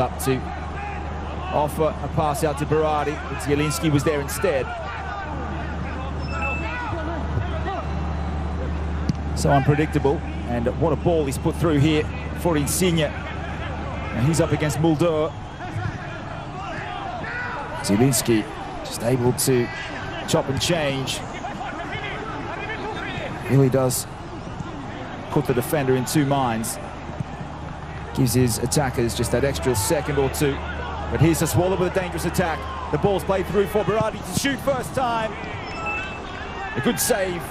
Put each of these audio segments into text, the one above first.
Up to offer a pass out to Berardi, but Zielinski was there instead. So unpredictable, and what a ball he's put through here for Insigne. And he's up against Mulder. Zielinski just able to chop and change. Really does put the defender in two minds. Gives his attackers just that extra second or two. But here's Sassuolo with a dangerous attack. The ball's played through for Berardi to shoot first time. A good save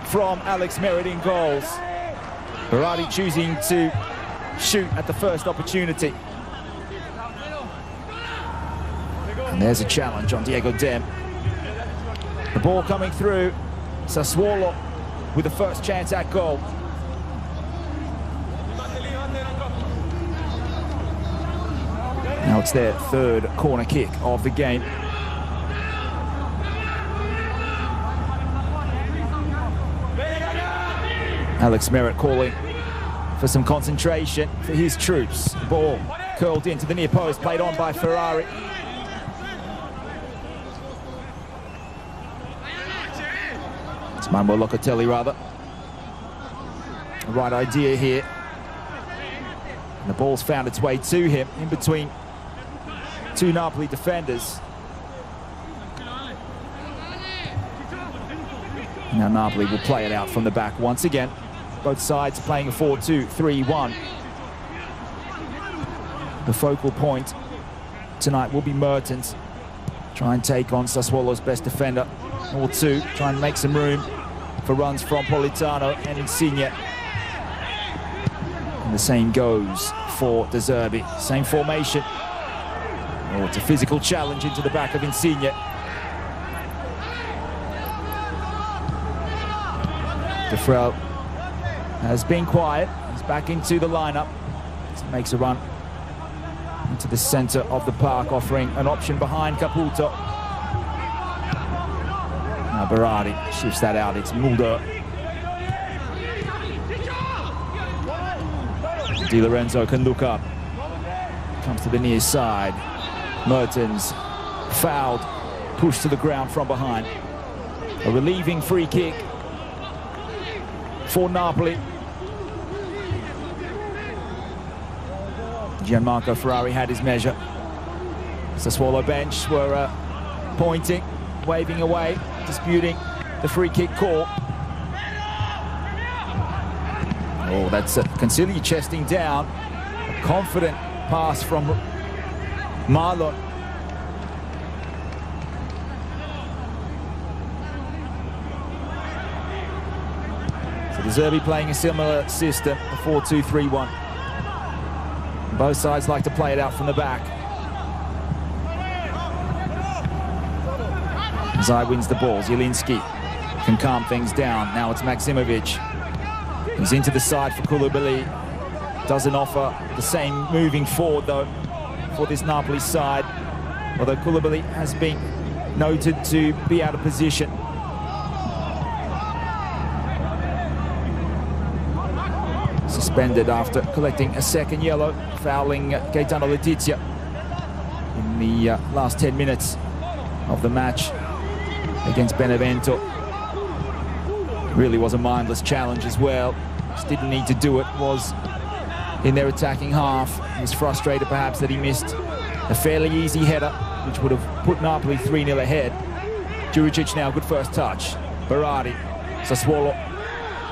from Alex Merritt in goals. Berardi choosing to shoot at the first opportunity. And there's a challenge on Diego Dem. The ball coming through. Sassuolo with the first chance at goal. Now it's their third corner kick of the game. Alex Merritt calling for some concentration for his troops. The ball curled into the near post, played on by Ferrari. It's Manuel Locatelli rather. The right idea here. And the ball's found its way to him in between two Napoli defenders. Now Napoli will play it out from the back once again. Both sides playing a 4-2-3-1. The focal point tonight will be Mertens. Try and take on Sassuolo's best defender or two. Try and make some room for runs from Politano and Insigne. And the same goes for De Zerbi. Same formation. Oh, it's a physical challenge into the back of Insigne. De Frel has been quiet. He's back into the lineup. He makes a run into the center of the park, offering an option behind Caputo. Now Berardi shifts that out. It's Mulder. Di Lorenzo can look up. Comes to the near side. Mertens fouled, pushed to the ground from behind. A relieving free kick for Napoli. Gianmarco Ferrari had his measure. Sassuolo bench were pointing, waving away, disputing the free kick call. Oh, that's Consigli chesting down. A confident pass from Marlon. So De Zerbi playing a similar system, a 4-2-3-1. Both sides like to play it out from the back. Zai wins the ball. Zielinski can calm things down. Now it's Maksimovic. He's into the side for Koulibaly. Doesn't offer the same moving forward, though, for this Napoli side. Although Koulibaly has been noted to be out of position. Suspended after collecting a second yellow, fouling Gaetano Letizia in the last 10 minutes of the match against Benevento. Really was a mindless challenge as well. Just didn't need to do it. Was in their attacking half. He was frustrated perhaps that he missed a fairly easy header, which would have put Napoli 3-0 ahead. Juricic now, good first touch. Berardi, Sassuolo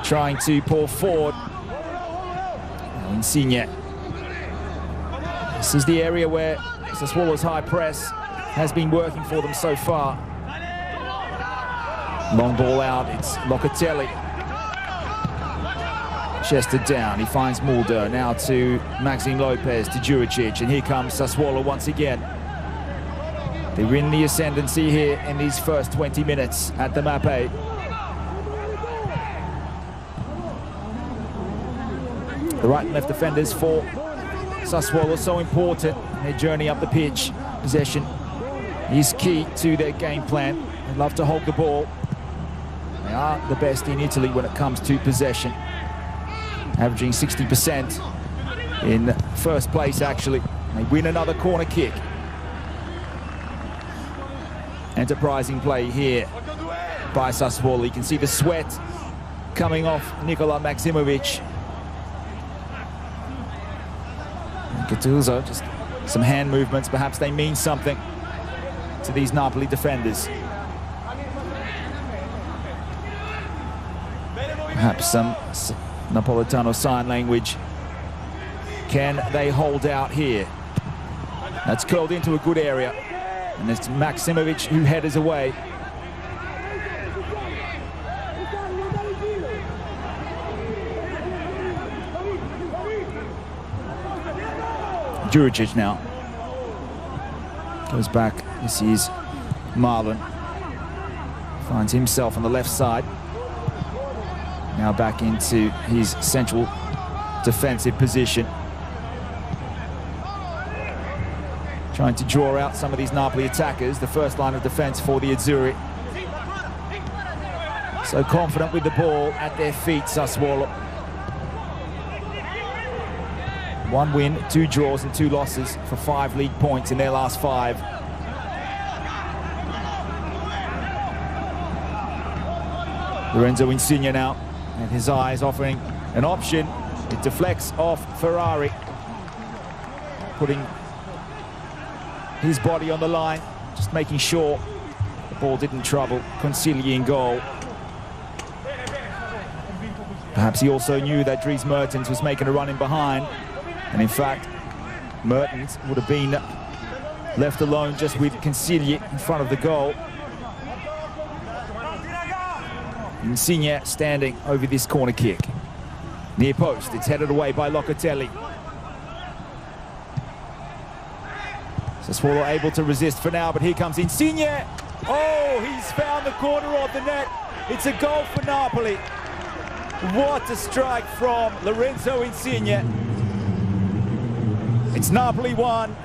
trying to pull forward. Now Insigne. This is the area where Sassuolo's high press has been working for them so far. Long ball out, it's Locatelli. Chested down, he finds Mulder, now to Maxime Lopez, to Juricic, and here comes Sassuolo once again. They win the ascendancy here in these first 20 minutes at the Mapei. The right and left defenders for Sassuolo so important in their journey up the pitch. Possession is key to their game plan. They love to hold the ball. They are the best in Italy when it comes to possession, averaging 60% in first place actually They win another corner kick. Enterprising play here by Sassuolo. You can see the sweat coming off Nikola Maksimovic. Gattuso, just some hand movements. Perhaps they mean something to these Napoli defenders. Perhaps some Napolitano sign language. Can they hold out here? That's curled into a good area. And it's Maksimovic who headers away. Juricic now. Goes back. This is Marlon. Finds himself on the left side. Now back into his central defensive position. Trying to draw out some of these Napoli attackers, the first line of defense for the Azzurri. So confident with the ball at their feet, Sassuolo. 1 win, 2 draws and 2 losses for 5 league points in their last 5. Lorenzo Insigne now, and his eyes offering an option. It deflects off Ferrari, putting his body on the line, just making sure the ball didn't trouble Consigli in goal. Perhaps he also knew that Dries Mertens was making a run in behind, and in fact, Mertens would have been left alone just with Consigli in front of the goal. Insigne standing over this corner kick. Near post, it's headed away by Locatelli. Sassuolo able to resist for now, but here comes Insigne. Oh, he's found the corner of the net. It's a goal for Napoli. What a strike from Lorenzo Insigne. It's Napoli 1,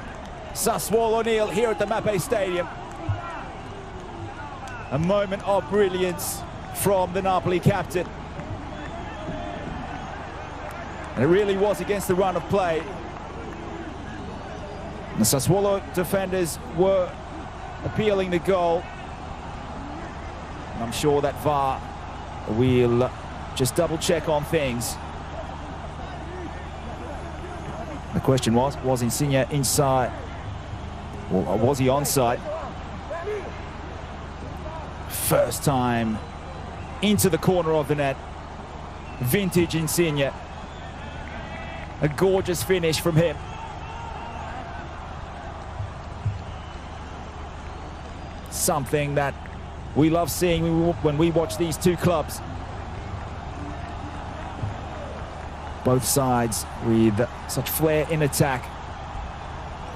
Sassuolo 0 here at the Mapei Stadium. A moment of brilliance from the Napoli captain. And it really was against the run of play. The Sassuolo defenders were appealing the goal. And I'm sure that VAR will just double check on things. The question was Insigne inside? Or was he onside? First time into the corner of the net. Vintage Insigne. A gorgeous finish from him. Something that we love seeing when we watch these two clubs. Both sides with such flair in attack.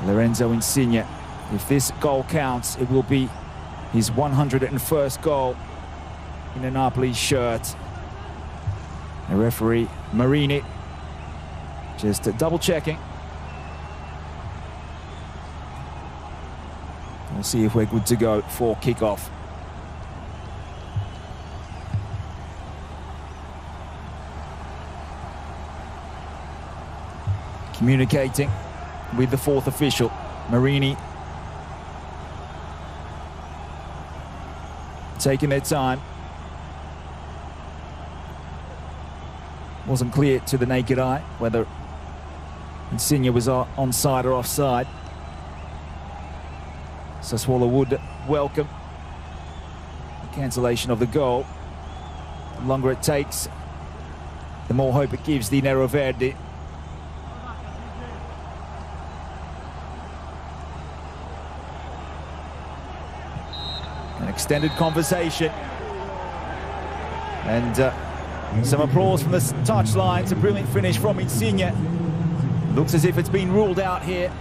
Lorenzo Insigne, if this goal counts, it will be his 101st goal in a Napoli shirt. The referee, Marini, just double checking. We'll see if we're good to go for kickoff. Communicating with the 4th official, Marini. Taking their time. Wasn't clear to the naked eye whether Insigne was onside or offside. Sassuolo would welcome the cancellation of the goal. The longer it takes, the more hope it gives the Nero Verdi. An extended conversation. And some applause from the touchline. It's a brilliant finish from Insigne. Looks as if it's been ruled out here.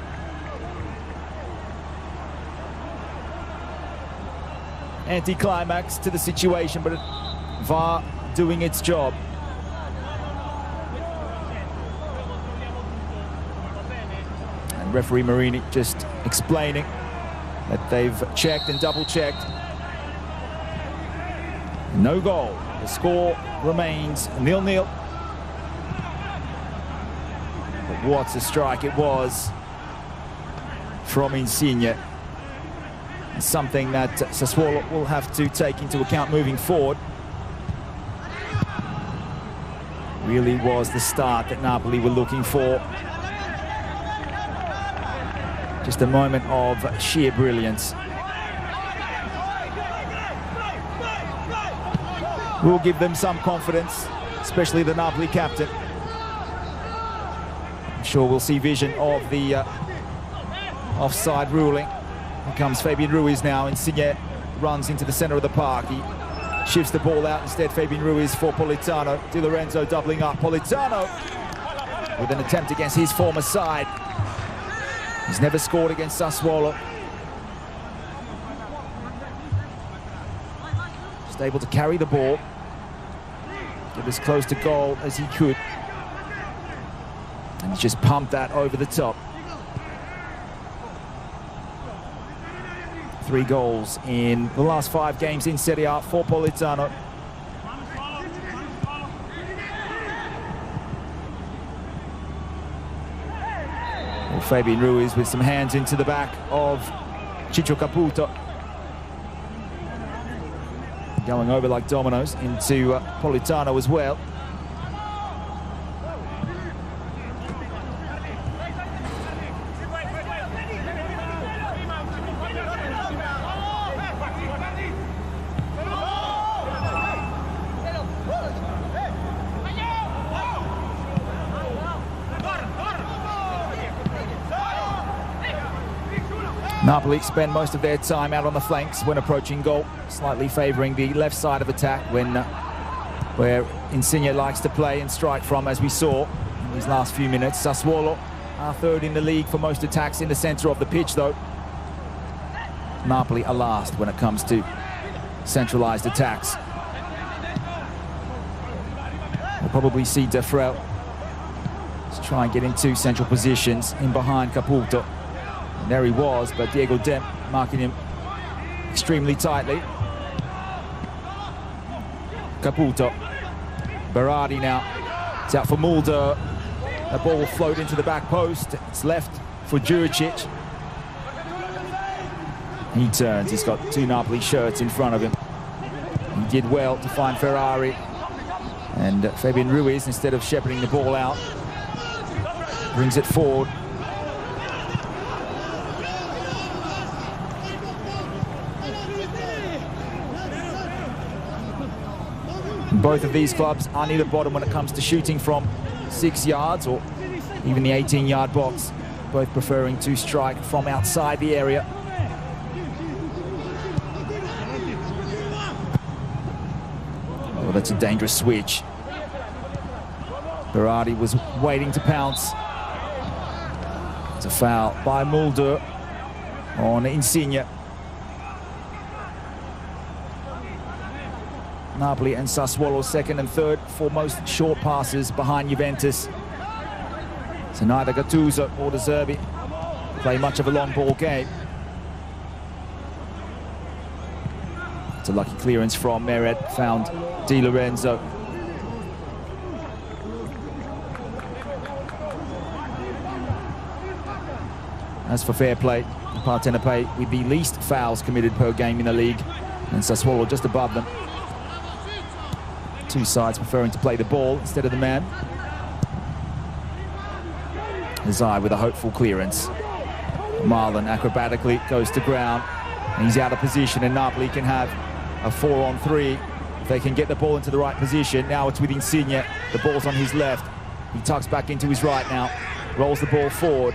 Anti-climax to the situation, but VAR doing its job. And referee Marini just explaining that they've checked and double-checked. No goal. The score remains 0-0. But what a strike it was. from Insigne. It's something that Sassuolo will have to take into account moving forward. Really was the start that Napoli were looking for. Just a moment of sheer brilliance. Will give them some confidence, especially the Napoli captain. I'm sure we'll see vision of the offside ruling. Here comes Fabian Ruiz now. Insigne runs into the center of the park. He shifts the ball out instead. Fabian Ruiz for Politano. Di Lorenzo doubling up. Politano with an attempt against his former side. He's never scored against Sassuolo. Just able to carry the ball, get as close to goal as he could, and he's just pumped that over the top. 3 goals in the last 5 games in Serie A for Politano. Well, Fabian Ruiz with some hands into the back of Ciccio Caputo. Going over like dominoes into Politano as well. Napoli spend most of their time out on the flanks when approaching goal, slightly favouring the left side of attack where Insigne likes to play and strike from, as we saw in these last few minutes. Sassuolo are 3rd in the league for most attacks in the centre of the pitch, though. Napoli are last when it comes to centralised attacks. We'll probably see De Frel to try and get into central positions in behind Caputo. And there he was, but Diego Dem marking him extremely tightly. Caputo. Berardi now. It's out for Mulder. The ball will float into the back post. It's left for Juricic. He turns. He's got 2 Napoli shirts in front of him. He did well to find Ferrari. And Fabian Ruiz, instead of shepherding the ball out, brings it forward. Both of these clubs are near the bottom when it comes to shooting from 6 yards or even the 18-yard box, both preferring to strike from outside the area. Oh, that's a dangerous switch. Berardi was waiting to pounce. It's a foul by Mulder on Insigne. Napoli and Sassuolo 2nd and 3rd for most short passes behind Juventus. So neither Gattuso or De Zerbi play much of a long ball game. It's a lucky clearance from Meret, found Di Lorenzo. As for fair play, Partenopei with the least fouls committed per game in the league, and Sassuolo just above them. 2 sides preferring to play the ball instead of the man. Zai with a hopeful clearance. Marlon acrobatically goes to ground, and he's out of position, and Napoli can have a 4-on-3 if they can get the ball into the right position. Now it's with Insigne. The ball's on his left. He tucks back into his right now. Rolls the ball forward.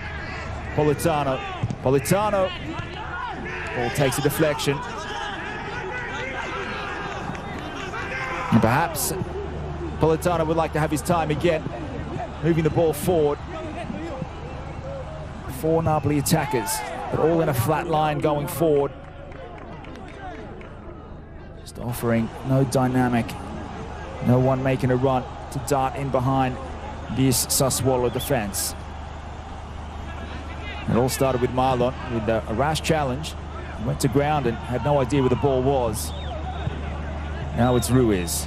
Politano. Politano. Ball takes a deflection. And perhaps Politano would like to have his time again, moving the ball forward. 4 Napoli attackers, but all in a flat line going forward. Just offering no dynamic, no one making a run to dart in behind this Sassuolo defense. It all started with Marlon with a rash challenge. He went to ground and had no idea where the ball was. Now it's Ruiz.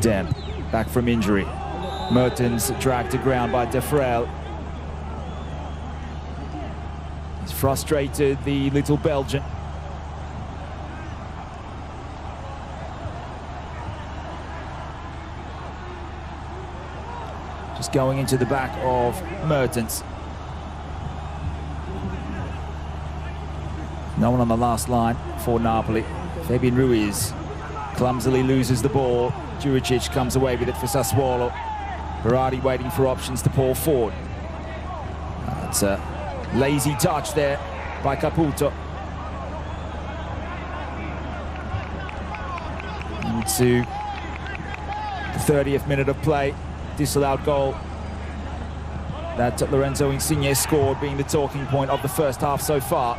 Dem, back from injury. Mertens dragged to ground by De Frel. He's frustrated, the little Belgian. Just going into the back of Mertens. No one on the last line for Napoli. Fabian Ruiz clumsily loses the ball. Juricic comes away with it for Sassuolo. Berardi waiting for options to pull forward. It's a lazy touch there by Caputo. Into the 30th minute of play. Disallowed goal that Lorenzo Insigne scored, being the talking point of the first half so far.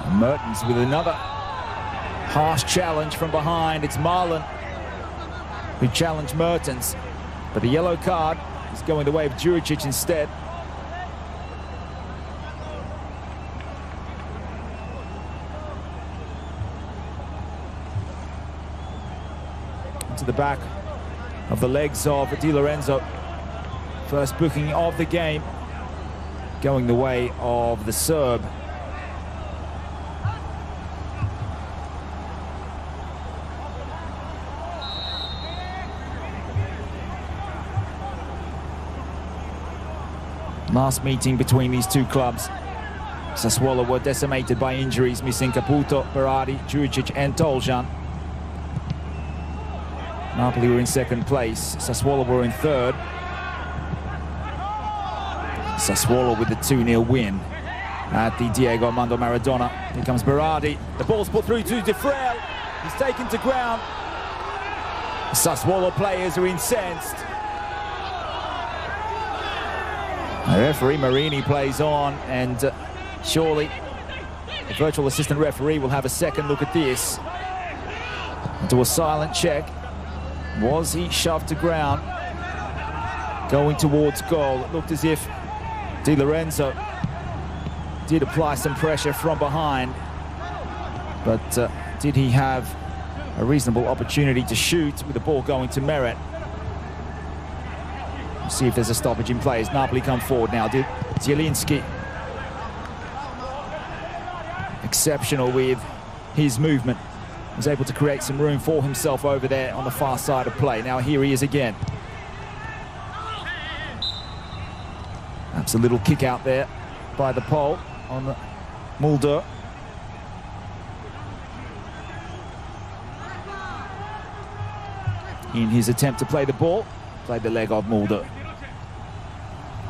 And Mertens with another harsh challenge from behind. It's Marlon who challenged Mertens, but a yellow card is going the way of Juricic instead. Into the back of the legs of Di Lorenzo. First booking of the game going the way of the Serb. Last meeting between these two clubs, Sassuolo were decimated by injuries, missing Caputo, Berardi, Juricic and Toljan. Napoli were in second place, Sassuolo were in third. Sassuolo with the 2-0 win at the Diego Armando Maradona. Here comes Berardi. The ball's put through to De Frel. He's taken to ground. Sassuolo players are incensed. The referee Marini plays on, and surely the virtual assistant referee will have a second look at this. Do a silent check. Was he shoved to ground? Going towards goal. It looked as if Di Lorenzo did apply some pressure from behind, but did he have a reasonable opportunity to shoot with the ball going to Meret? We'll see if there's a stoppage in play as Napoli come forward now. Zielinski, exceptional with his movement, was able to create some room for himself over there on the far side of play. Now here he is again. That's a little kick out there by the pole on the Mulder. In his attempt to play the ball, played the leg of Mulder.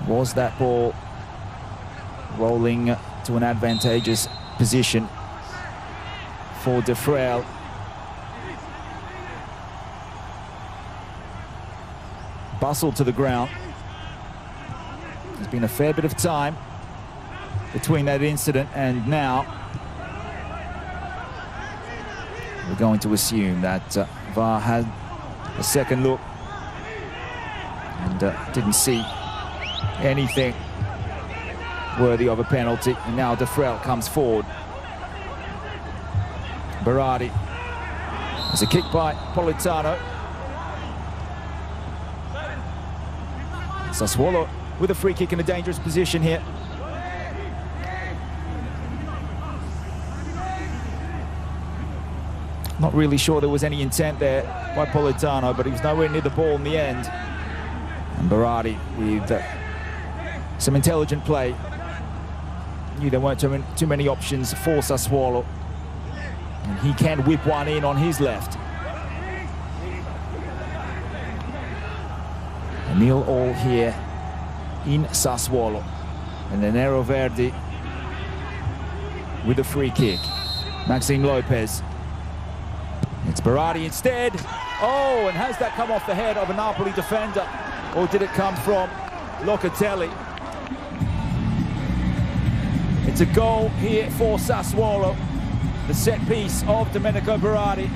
Was that ball rolling to an advantageous position for De Frel? Bustled to the ground. There's been a fair bit of time between that incident and now. We're going to assume that VAR had a second look and didn't see anything worthy of a penalty. And now De Frel comes forward. Berardi. There's a kick by Politano. Sassuolo with a free kick in a dangerous position here. Not really sure there was any intent there by Politano, but he was nowhere near the ball in the end. And Berardi with some intelligent play. Knew there weren't too many options for Sassuolo. And he can whip one in on his left. A 0-0 here in Sassuolo. And the Nero Verdi with a free kick. Maxime Lopez. It's Berardi instead. Oh, and has that come off the head of a Napoli defender? Or did it come from Locatelli? It's a goal here for Sassuolo. The set piece of Domenico Berardi.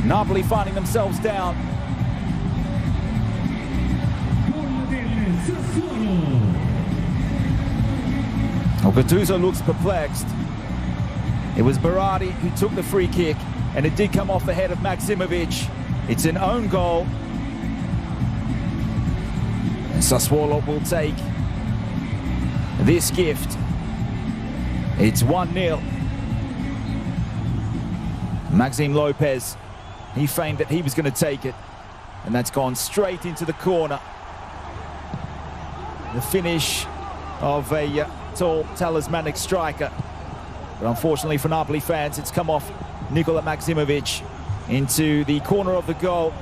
Napoli finding themselves down. Oh, Gattuso looks perplexed. It was Berardi who took the free kick, and it did come off the head of Maksimovic. It's an own goal. And Sassuolo will take this gift. It's 1-0. Maxime Lopez, he feigned that he was going to take it, and that's gone straight into the corner. The finish of a tall, talismanic striker. But unfortunately for Napoli fans, it's come off Nikola Maximovic into the corner of the goal.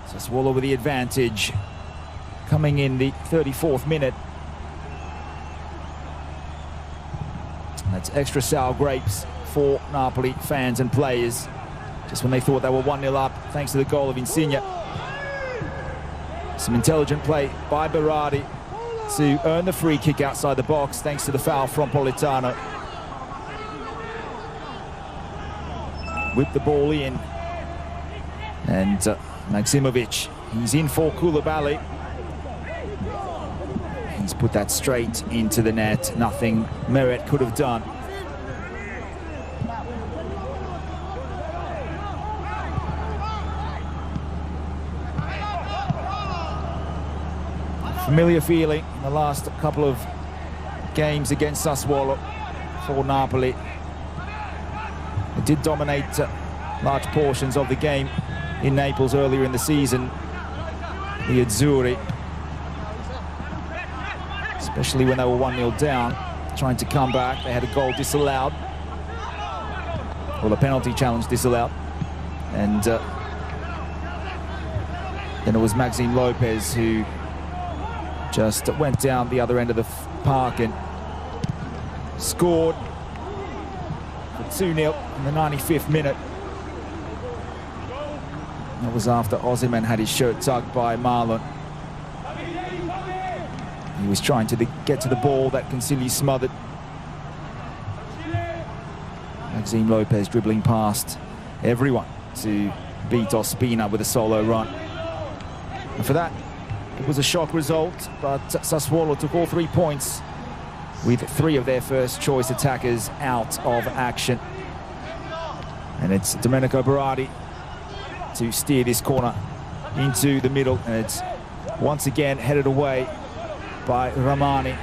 Sassuolo with the advantage, coming in the 34th minute. That's extra sour grapes for Napoli fans and players, just when they thought they were 1-0 up, thanks to the goal of Insigne. Some intelligent play by Berardi to earn the free kick outside the box, thanks to the foul from Politano. Whip the ball in, and Maximovic, he's in for Koulibaly. He's put that straight into the net. Nothing Meret could have done. Familiar feeling in the last couple of games against Sassuolo for Napoli. They did dominate large portions of the game in Naples earlier in the season, the Azzurri, especially when they were 1-0 down, trying to come back. They had a goal disallowed, or the penalty challenge disallowed, and then it was Maxime Lopez who just went down the other end of the park and scored for 2-0 in the 95th minute. That was after Osimhen had his shirt tugged by Marlon. He was trying to get to the ball that Consigli smothered. Maxime Lopez dribbling past everyone to beat Ospina with a solo run. And for that, it was a shock result, but Sassuolo took all 3 points with 3 of their first choice attackers out of action. And it's Domenico Berardi to steer this corner into the middle, and it's once again headed away by Ramani.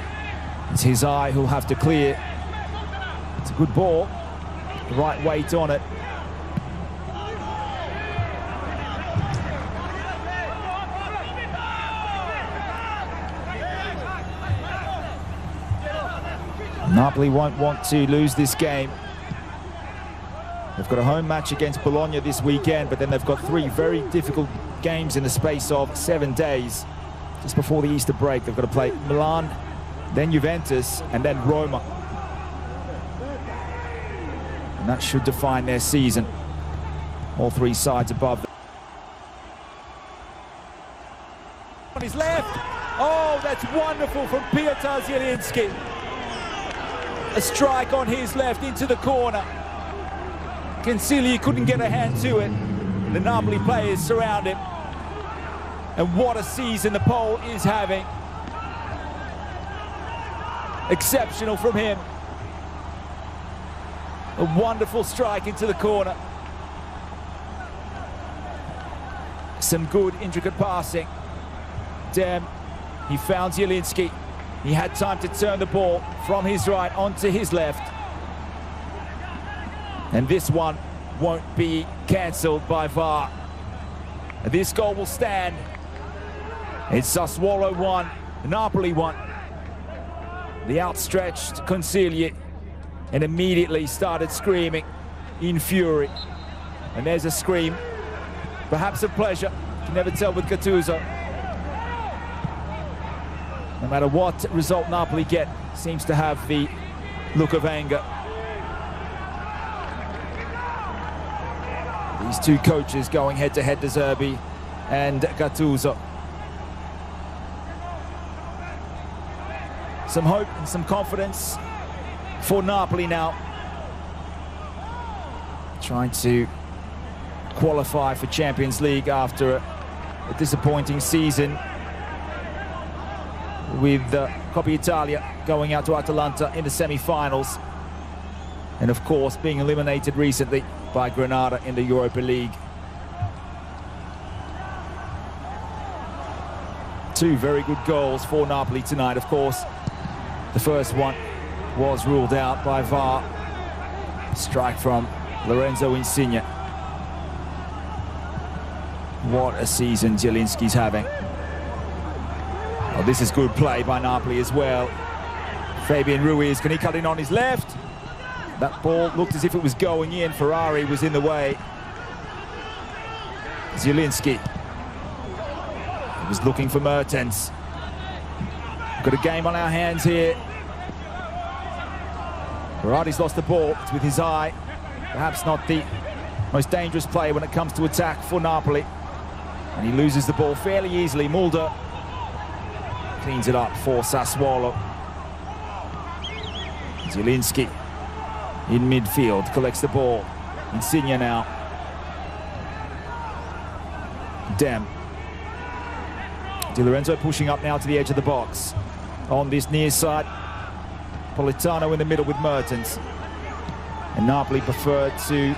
It's his eye who'll have to clear. It's a good ball, the right weight on it. Napoli won't want to lose this game. They've got a home match against Bologna this weekend, but then they've got 3 very difficult games in the space of 7 days. Just before the Easter break, they've got to play Milan, then Juventus, and then Roma. And that should define their season. All 3 sides above them. On his left. Oh, that's wonderful from Piotr Zielinski. A strike on his left into the corner. Consigli couldn't get a hand to it. The Napoli players surround him. And what a season the Pole is having. Exceptional from him. A wonderful strike into the corner. Some good intricate passing. Dem, he found Zielinski. He had time to turn the ball from his right onto his left. And this one won't be cancelled by VAR. This goal will stand. It's Sassuolo 1, Napoli 1. The outstretched Consigli, and immediately started screaming in fury. And there's a scream, perhaps of pleasure. You can never tell with Gattuso. No matter what result Napoli get, seems to have the look of anger. These 2 coaches going head-to-head, De Zerbi and Gattuso. Some hope and some confidence for Napoli now. Trying to qualify for Champions League after a disappointing season with Coppa Italia going out to Atalanta in the semi-finals. and of course being eliminated recently by Granada in the Europa League. Two very good goals for Napoli tonight, of course. The first one was ruled out by VAR. Strike from Lorenzo Insigne. What a season Zielinski's having. Oh, this is good play by Napoli as well. Fabian Ruiz, can he cut in on his left? That ball looked as if it was going in. Ferrari was in the way. Zielinski was looking for Mertens. Got a game on our hands here. Ferrari's lost the ball. It's with his eye. Perhaps not the most dangerous player when it comes to attack for Napoli. And he loses the ball fairly easily. Mulder cleans it up for Sassuolo. Zielinski in midfield, collects the ball. Insigne now. Dem. Di Lorenzo pushing up now to the edge of the box. On this near side, Politano in the middle with Mertens. And Napoli preferred to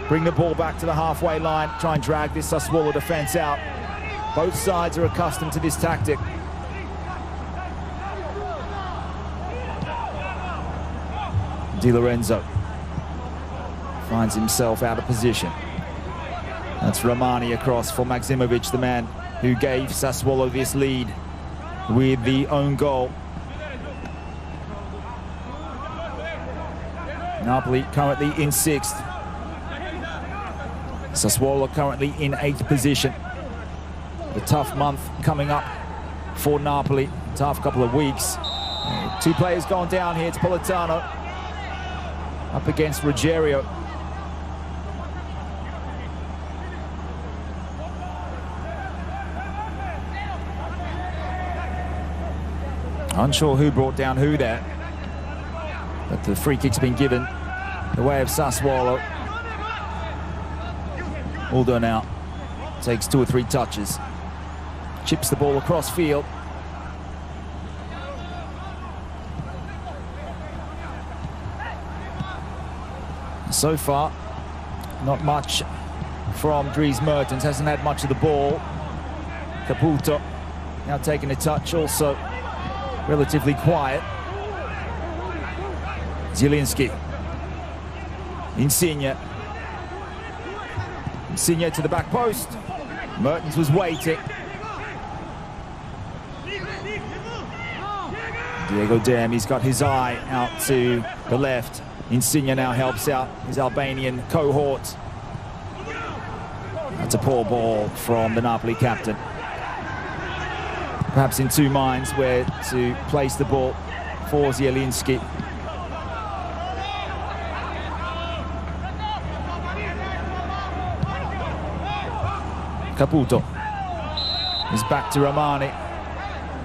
bring the ball back to the halfway line, try and drag this Sassuolo defense out. Both sides are accustomed to this tactic. Di Lorenzo finds himself out of position. That's Romani across for Maximovic, the man who gave Sassuolo this lead with the own goal. Napoli currently in 6th. Sassuolo currently in 8th position. The tough month coming up for Napoli. Tough couple of weeks. Two players gone down here. It's Politano up against Ruggiero. Unsure who brought down who there, but the free kick's been given the way of Sassuolo. Mulder now takes 2 or 3 touches, chips the ball across field. So far, not much from Dries Mertens, hasn't had much of the ball. Caputo now taking a touch, also relatively quiet. Zielinski. Insigne. Insigne to the back post. Mertens was waiting. Diego Dem, he's got his eye out to the left. Insigne now helps out his Albanian cohort. That's a poor ball from the Napoli captain. Perhaps in 2 minds where to place the ball for Zielinski. Caputo is back to Romani,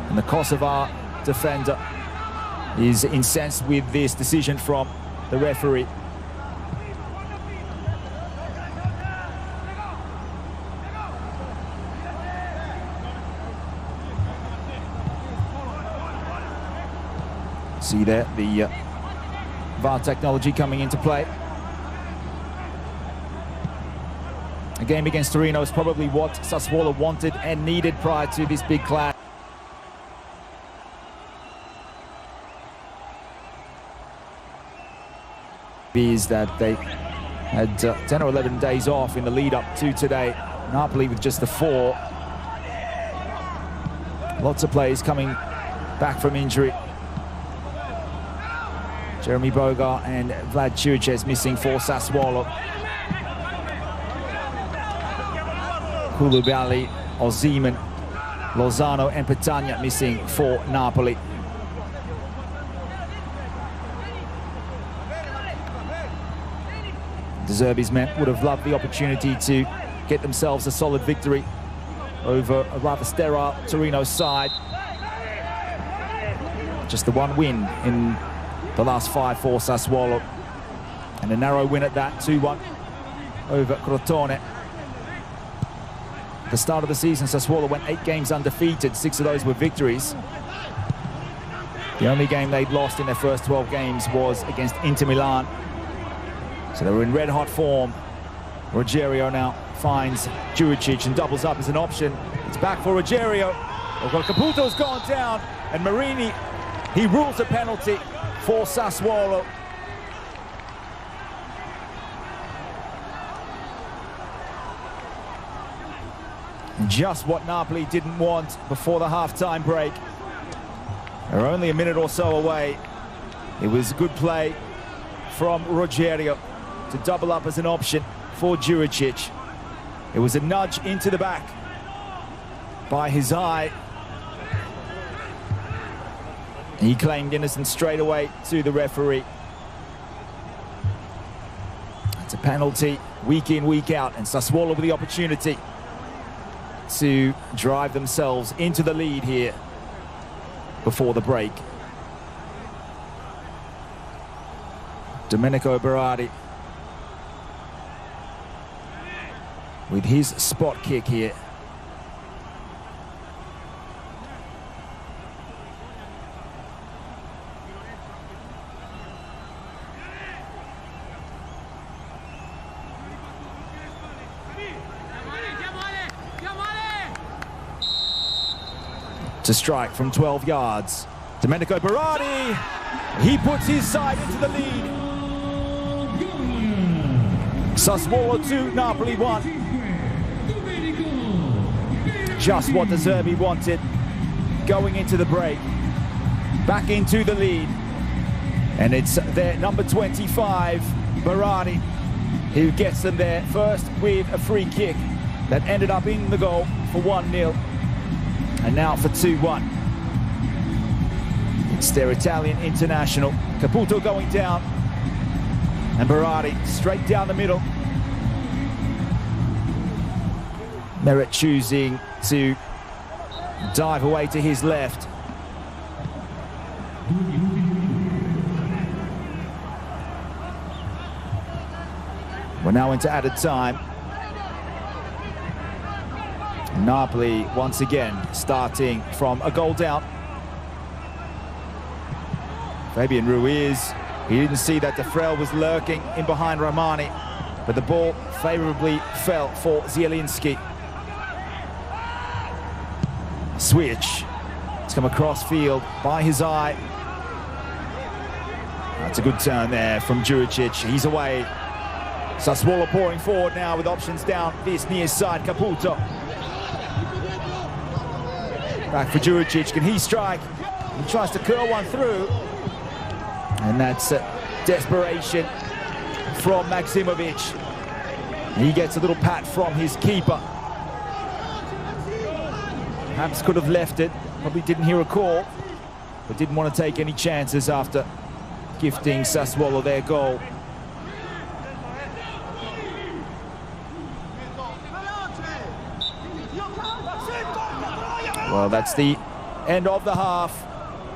and the Kosovar defender is incensed with this decision from the referee. See there the VAR technology coming into play. A game against Torino is probably what Sassuolo wanted and needed prior to this big clash. Is that they had 10 or 11 days off in the lead up to today. Napoli with just the 4. Lots of players coming back from injury. Jeremy Boga and Vlad Churches missing for Sassuolo. Koulibaly, Osimhen, Lozano and Petagna missing for Napoli. De Zerbi's men would have loved the opportunity to get themselves a solid victory over a rather sterile Torino side. Just the 1 win in the last 5 for Sassuolo, and a narrow win at that, 2-1 over Crotone. At the start of the season, Sassuolo went 8 games undefeated, 6 of those were victories. The only game they'd lost in their first 12 games was against Inter Milan So they're in red-hot form. Rogerio now finds Juricic and doubles up as an option. It's back for Rogerio. Well, Caputo's gone down, and Marini, he rules a penalty for Sassuolo. Just what Napoli didn't want before the half-time break. They're only a minute or so away. It was good play from Rogerio to double up as an option for Juricic. It was a nudge into the back by his eye. He claimed innocence straight away to the referee. It's a penalty week in, week out, and Sassuolo with the opportunity to drive themselves into the lead here before the break. Domenico Berardi with his spot kick here. To strike from 12 yards. Domenico Berardi, he puts his side into the lead. Sassuolo 2, Napoli 1. Just what De Zerbi wanted going into the break. Back into the lead. And it's their number 25, Berardi, who gets them there first with a free kick that ended up in the goal for 1-0. And now for 2-1. It's their Italian international. Caputo going down. And Berardi straight down the middle. Merritt choosing to dive away to his left. We're now into added time. Napoli once again starting from a goal down. Fabian Ruiz, he didn't see that De Frel was lurking in behind Romani, but the ball favorably fell for Zielinski. Switch. It's come across field by his eye. That's a good turn there from Juricic. He's away. Sassuolo pouring forward now with options down this near side. Caputo. Back for Juricic. Can he strike? He tries to curl one through. And that's desperation from Maksimovic. He gets a little pat from his keeper. Perhaps could have left it. Probably didn't hear a call, but didn't want to take any chances after gifting Sassuolo their goal. Well, that's the end of the half.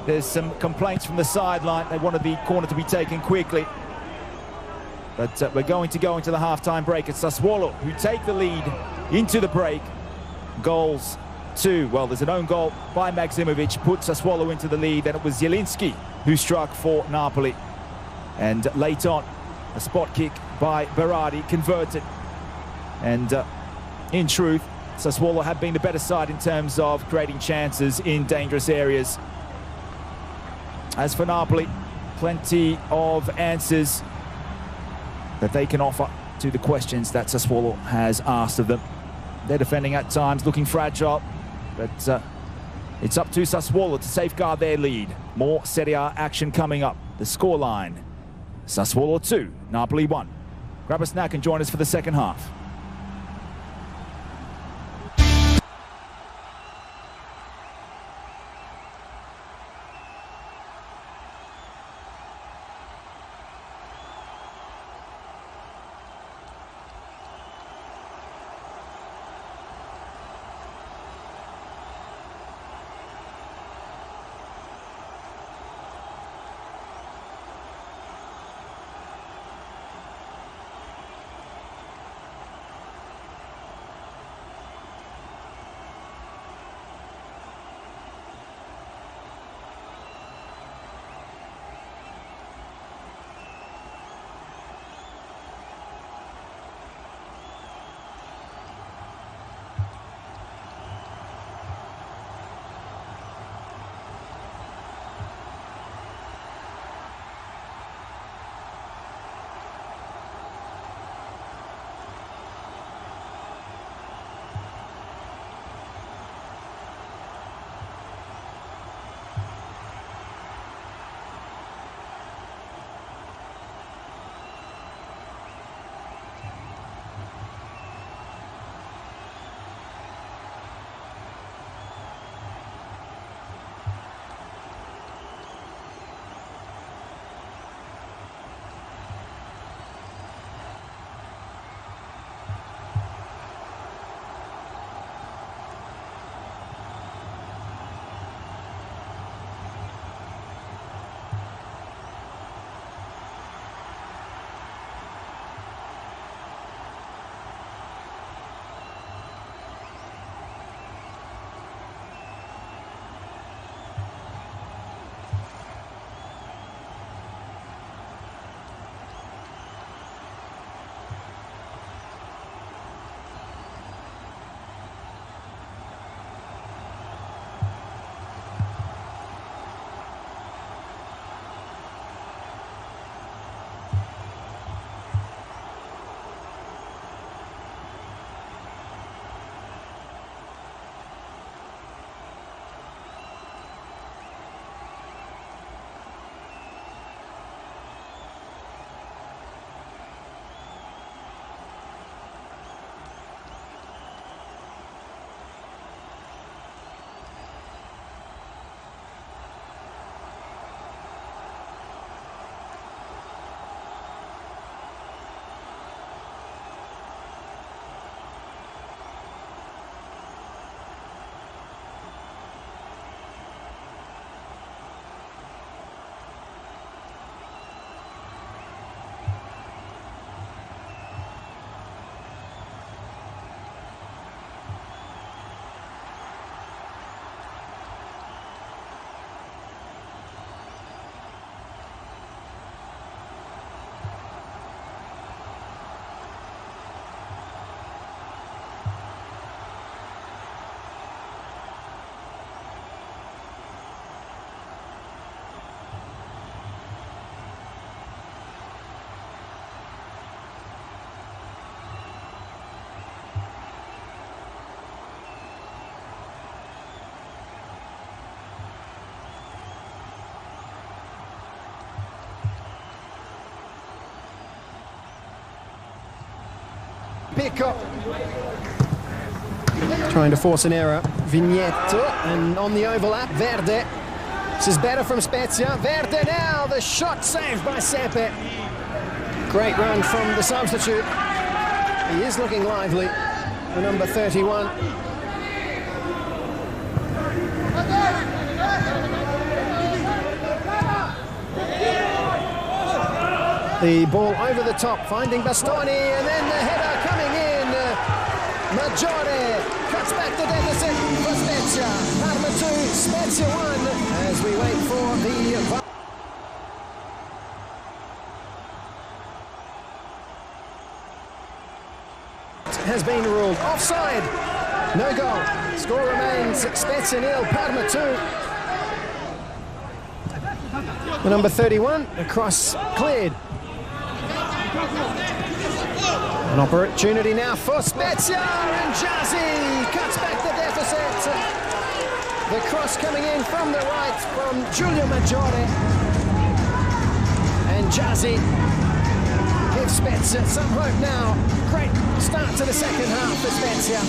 There's some complaints from the sideline. They wanted the corner to be taken quickly. But we're going to go into the half-time break. It's Sassuolo who take the lead into the break. Goals to, well, there's an own goal by Maksimovic, put Sassuolo into the lead. Then it was Zielinski who struck for Napoli. And late on, a spot kick by Berardi converted. And in truth, Sassuolo have been the better side in terms of creating chances in dangerous areas. As for Napoli, plenty of answers that they can offer to the questions that Sassuolo has asked of them. They're defending at times, looking fragile, but it's up to Sassuolo to safeguard their lead. More Serie A action coming up. The scoreline, Sassuolo 2, Napoli 1. Grab a snack and join us for the second half. Pico. Trying to force an error. Vignetto, and on the overlap, Verde. This is better from Spezia. Verde now, the shot saved by Sepe. Great run from the substitute. He is looking lively, the number 31. The ball over the top, finding Bastoni, and then the header coming in. Maggiore cuts back the deficit for Spezia. Parma 2, Spezia 1, as we wait for the... has been ruled offside. No goal. Score remains Spezia 0, Parma 2. The number 31, the cross cleared. An opportunity now for Spezia, and Jazzy cuts back the deficit. The cross coming in from the right from Giulio Maggiore. And Jazzy gives Spezia some hope now. Great start to the second half for Spezia.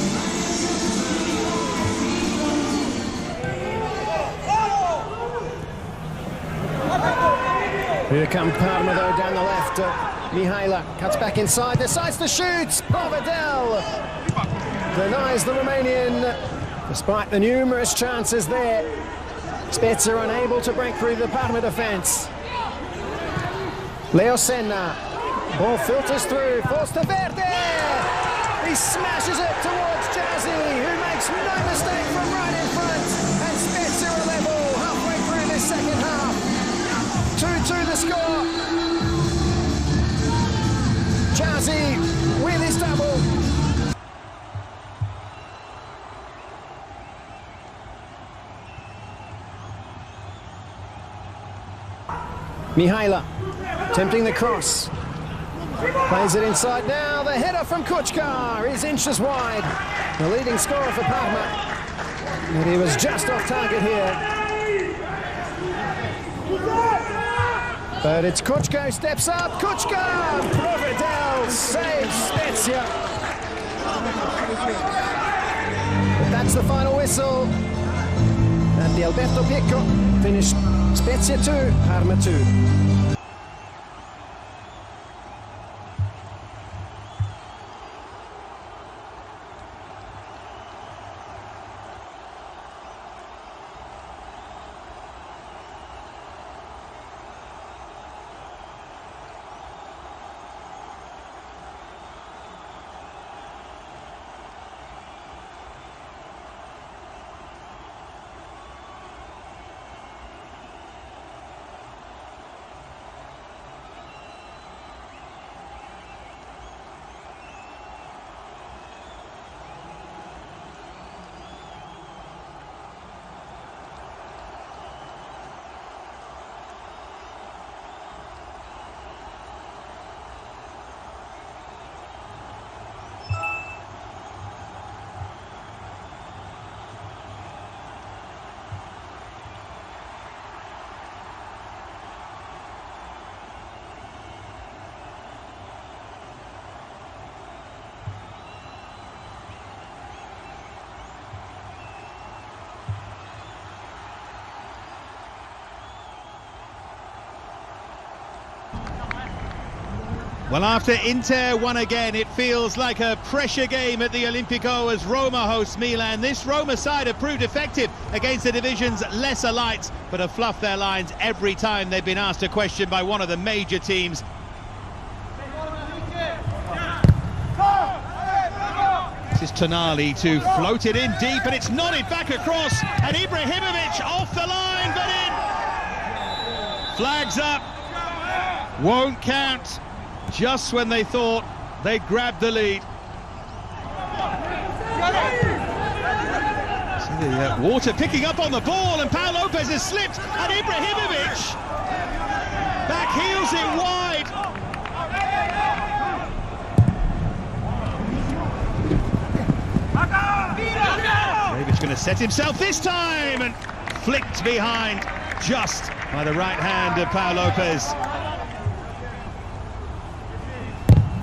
Here come Parma though down the left. Mihaila cuts back inside, decides to shoot. Provedel denies the Romanian, despite the numerous chances there. Spezia unable to break through the Parma defence. Leo Senna, ball filters through, forced to Verde. He smashes it towards Jazzy, who makes no mistake from right in front. And Spezia are level halfway through this second half. 2-2 the score. Jazzy with his double. Mihaila attempting the cross. Plays it inside now. The header from Kuchka is inches wide. The leading scorer for Parma. But he was just off target here. But it's Kuchka who steps up. Kuchka! Provedel saves Spezia. But that's the final whistle. At the Alberto Pico finished Spezia 2, Parma 2. Well, after Inter won again, it feels like a pressure game at the Olimpico as Roma hosts Milan. This Roma side have proved effective against the division's lesser lights, but have fluffed their lines every time they've been asked a question by one of the major teams. This is Tonali to float it in deep, and it's nodded back across, and Ibrahimovic off the line, but in. Flags up, won't count. Just when they thought they'd grabbed the lead. So the water picking up on the ball, and Pau Lopez has slipped, and Ibrahimovic back heels it wide. Ibrahimovic going to set himself this time, and flicked behind just by the right hand of Pau Lopez.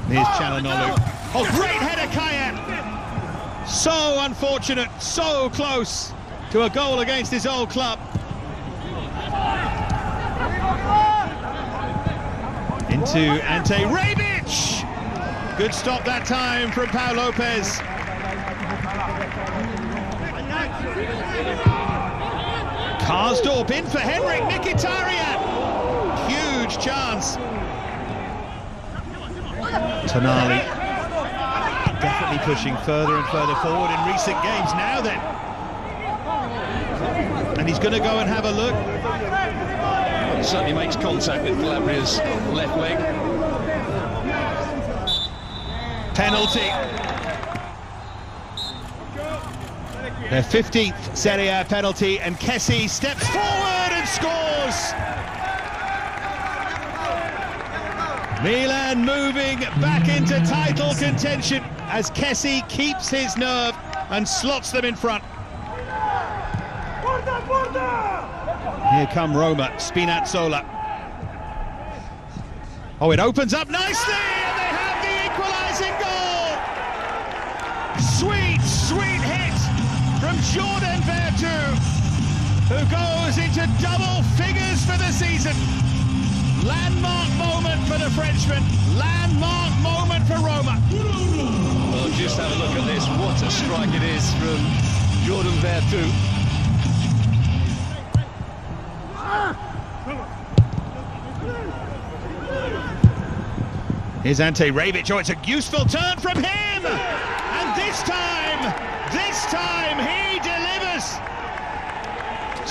Here's Çalhanoğlu. Oh, great header, Kayat. So unfortunate, so close to a goal against his old club. Into Ante Rebic. Good stop that time from Pau Lopez. Karsdorp in for Henrik Mkhitaryan. Huge chance. Tonali definitely pushing further and further forward in recent games now then. And he's going to go and have a look. Well, he certainly makes contact with Calabria's left leg. Penalty. Their 15th Serie A penalty, and Kessie steps forward and scores. Milan moving back into title contention as Kessie keeps his nerve and slots them in front. Here come Roma, Spinazzola. Oh, it opens up nicely, and they have the equalising goal. Sweet, sweet hit from Jordan Vertu, who goes into double figures for the season. Landmark moment for the Frenchman, landmark moment for Roma. Well, just have a look at this. What a strike it is from Jordan Vertu. Here's Ante Rebic. Oh, it's a useful turn from him! And this time he delivers!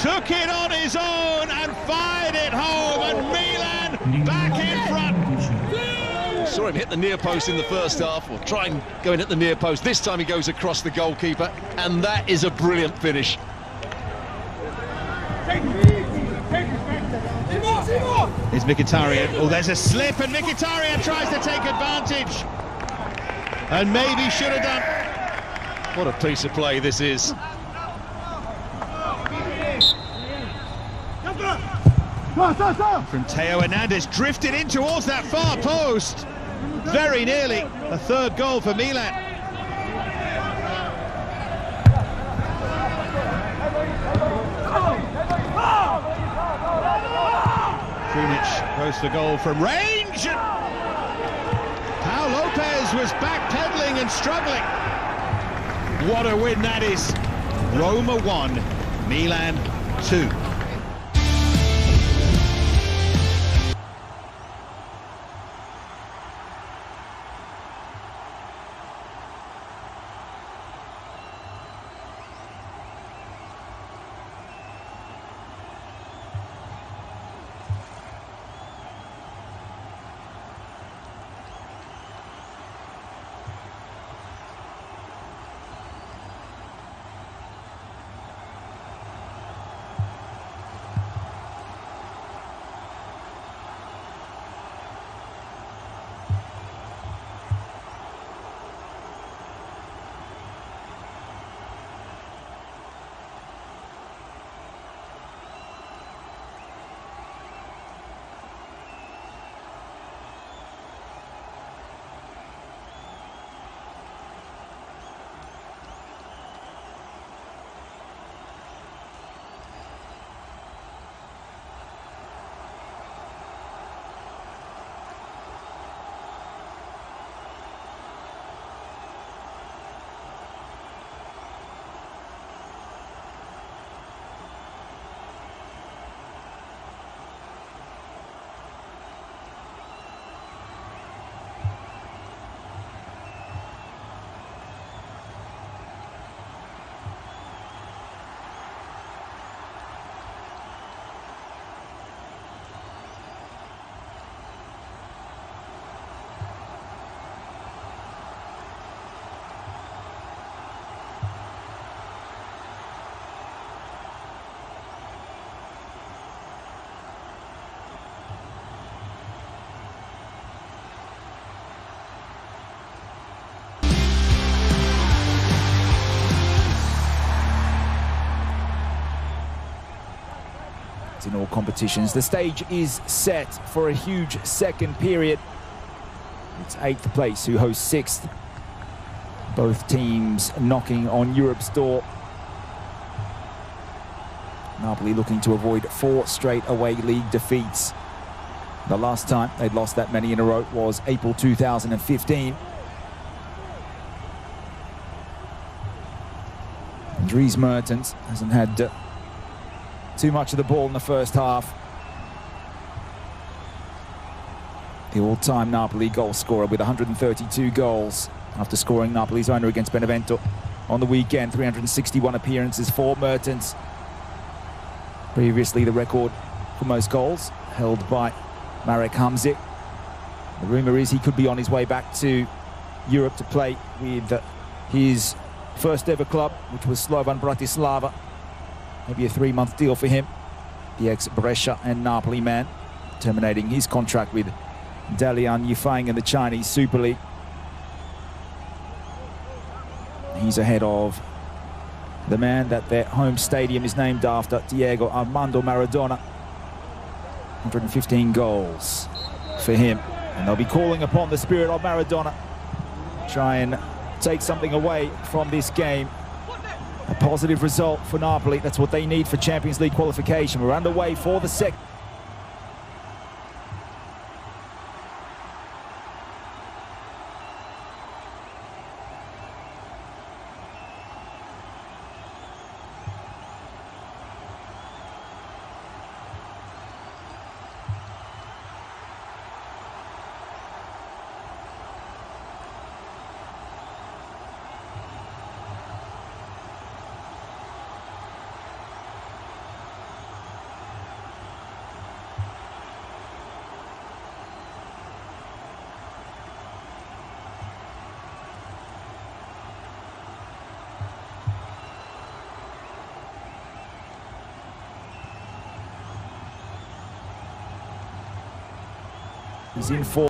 Took it on his own and fired it home, and Milan back in front. Saw him hit the near post in the first half, or try and go in at the near post. This time he goes across the goalkeeper, and that is a brilliant finish. Here's Mkhitaryan. Oh, there's a slip, and Mkhitaryan tries to take advantage. And maybe should have done. What a piece of play this is. From Theo Hernandez, drifted in towards that far post. Very nearly a third goal for Milan. Krunic goes for goal from range. Pau Lopez was backpedaling and struggling. What a win that is. Roma 1, Milan 2. In all competitions, the stage is set for a huge second period. It's 8th place who hosts 6th Both teams knocking on Europe's door. Napoli looking to avoid 4 straight away league defeats. The last time they'd lost that many in a row was April 2015. Dries Mertens hasn't had too much of the ball in the first half. The all-time Napoli goal scorer with 132 goals after scoring Napoli's opener against Benevento on the weekend. 361 appearances for Mertens. Previously the record for most goals held by Marek Hamzik. The rumour is he could be on his way back to Europe to play with his first ever club, which was Slovan Bratislava. Maybe a 3-month deal for him. The ex-Brescia and Napoli man, terminating his contract with Dalian Yifang in the Chinese Super League. He's ahead of the man that their home stadium is named after, Diego Armando Maradona. 115 goals for him. And they'll be calling upon the spirit of Maradona. Try and take something away from this game. A positive result for Napoli. That's what they need for Champions League qualification. We're underway for the second. He's in for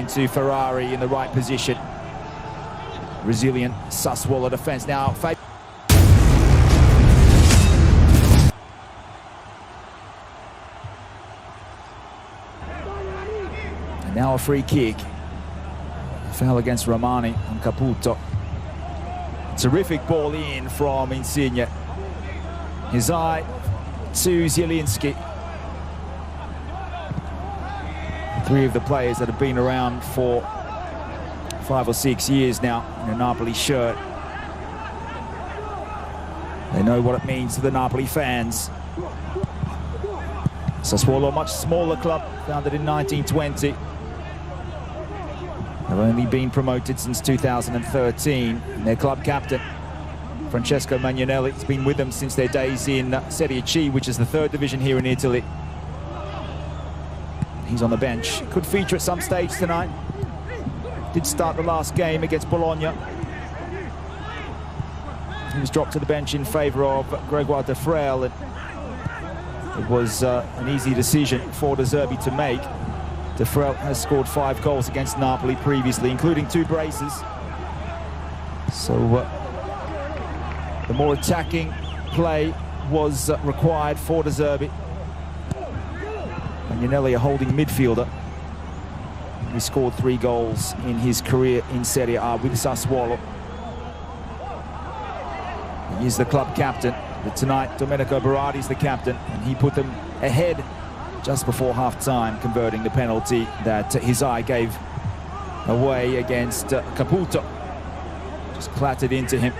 into Ferrari in the right position. Resilient Sassuolo defense now. And now a free kick. Foul against Romani on Caputo. Terrific ball in from Insigne. His eye to Zielinski. 3 of the players that have been around for 5 or 6 years now in a Napoli shirt. They know what it means to the Napoli fans. Sassuolo, a much smaller club, founded in 1920. They've only been promoted since 2013. And their club captain, Francesco Magnanelli, has been with them since their days in Serie C, which is the 3rd division here in Italy. He's on the bench. Could feature at some stage tonight. Did start the last game against Bologna. He was dropped to the bench in favour of Gregoire De Frel. And it was an easy decision for De Zerbi to make. De Frel has scored 5 goals against Napoli previously, including 2 braces. So the more attacking play was required for De Zerbi. Magnanelli, a holding midfielder. He scored 3 goals in his career in Serie A with Sassuolo. He is the club captain, but tonight Domenico Berardi's the captain, and he put them ahead just before half-time, converting the penalty that his eye gave away against Caputo. Just clattered into him.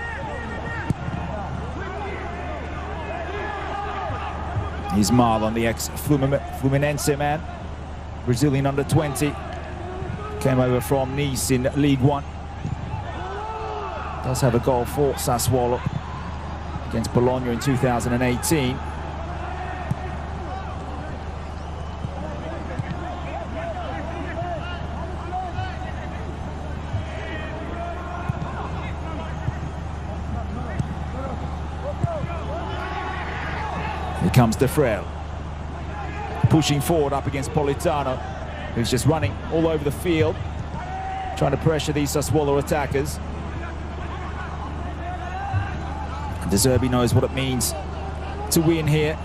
He's Marlon, the ex-Fluminense man, Brazilian under-20. Came over from Nice in League One. Does have a goal for Sassuolo against Bologna in 2018. Here comes De Frel, pushing forward up against Politano, who's just running all over the field, trying to pressure these Sassuolo attackers. De Zerbi knows what it means to win here.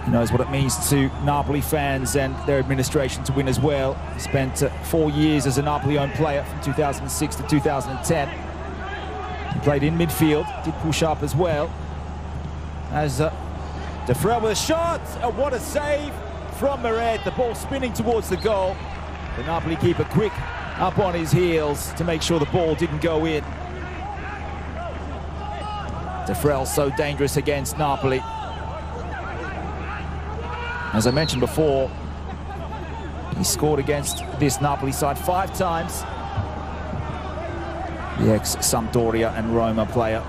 He knows what it means to Napoli fans and their administration to win as well. He spent 4 years as a Napoli-owned player from 2006 to 2010. He played in midfield, did push up as well. As De Frel with a shot, what a save from Meret. The ball spinning towards the goal. The Napoli keeper quick up on his heels to make sure the ball didn't go in. De Frel so dangerous against Napoli. As I mentioned before, he scored against this Napoli side 5 times. The ex-Sampdoria and Roma player,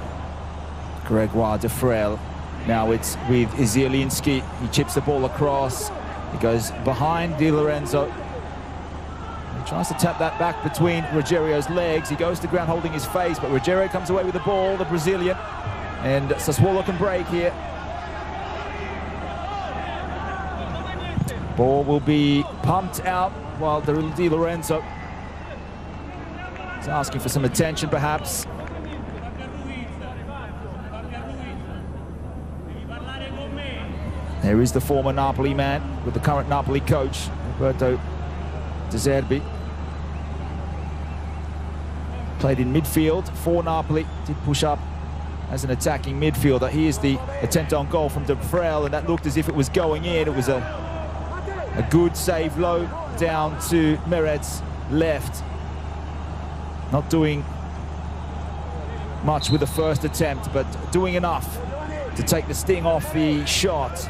Gregoire De Frel. Now it's with Zielinski. He chips the ball across. He goes behind Di Lorenzo. He tries to tap that back between Ruggerio's legs. He goes to ground holding his face, but Ruggerio comes away with the ball, the Brazilian. And Sassuolo can break here. Ball will be pumped out while Di Lorenzo is asking for some attention, perhaps. There is the former Napoli man with the current Napoli coach, Roberto De Zerbi. Played in midfield for Napoli, did push up as an attacking midfielder. Here's the attempt on goal from De Frel, and that looked as if it was going in. It was a good save low down to Meret's left. Not doing much with the first attempt, but doing enough to take the sting off the shot.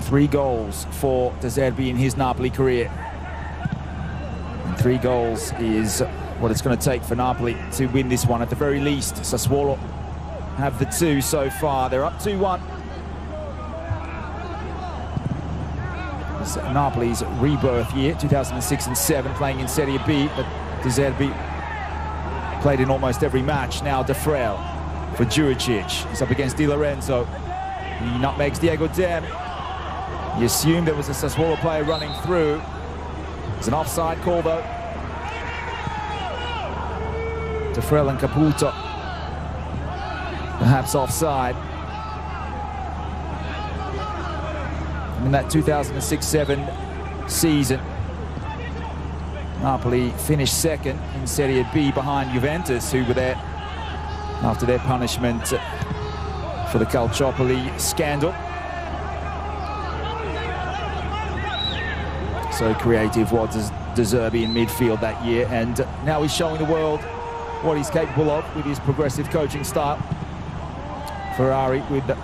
3 goals for De Zerbi in his Napoli career. And 3 goals is what it's going to take for Napoli to win this one. At the very least, Sassuolo have the 2 so far. They're up 2-1. It's Napoli's rebirth year, 2006 and 7, playing in Serie B, but De Zerbi played in almost every match. Now De Frel for Juricic. He's up against Di Lorenzo. He nutmegs Diego Dem. He assumed there was a Sassuolo player running through. It's an offside call, though. De Frel and Caputo perhaps offside. In that 2006-7 season, Napoli finished 2nd in Serie B behind Juventus, who were there after their punishment for the Calciopoli scandal. So creative was De Zerbi in midfield that year, and now he's showing the world what he's capable of with his progressive coaching style. Ferrari with a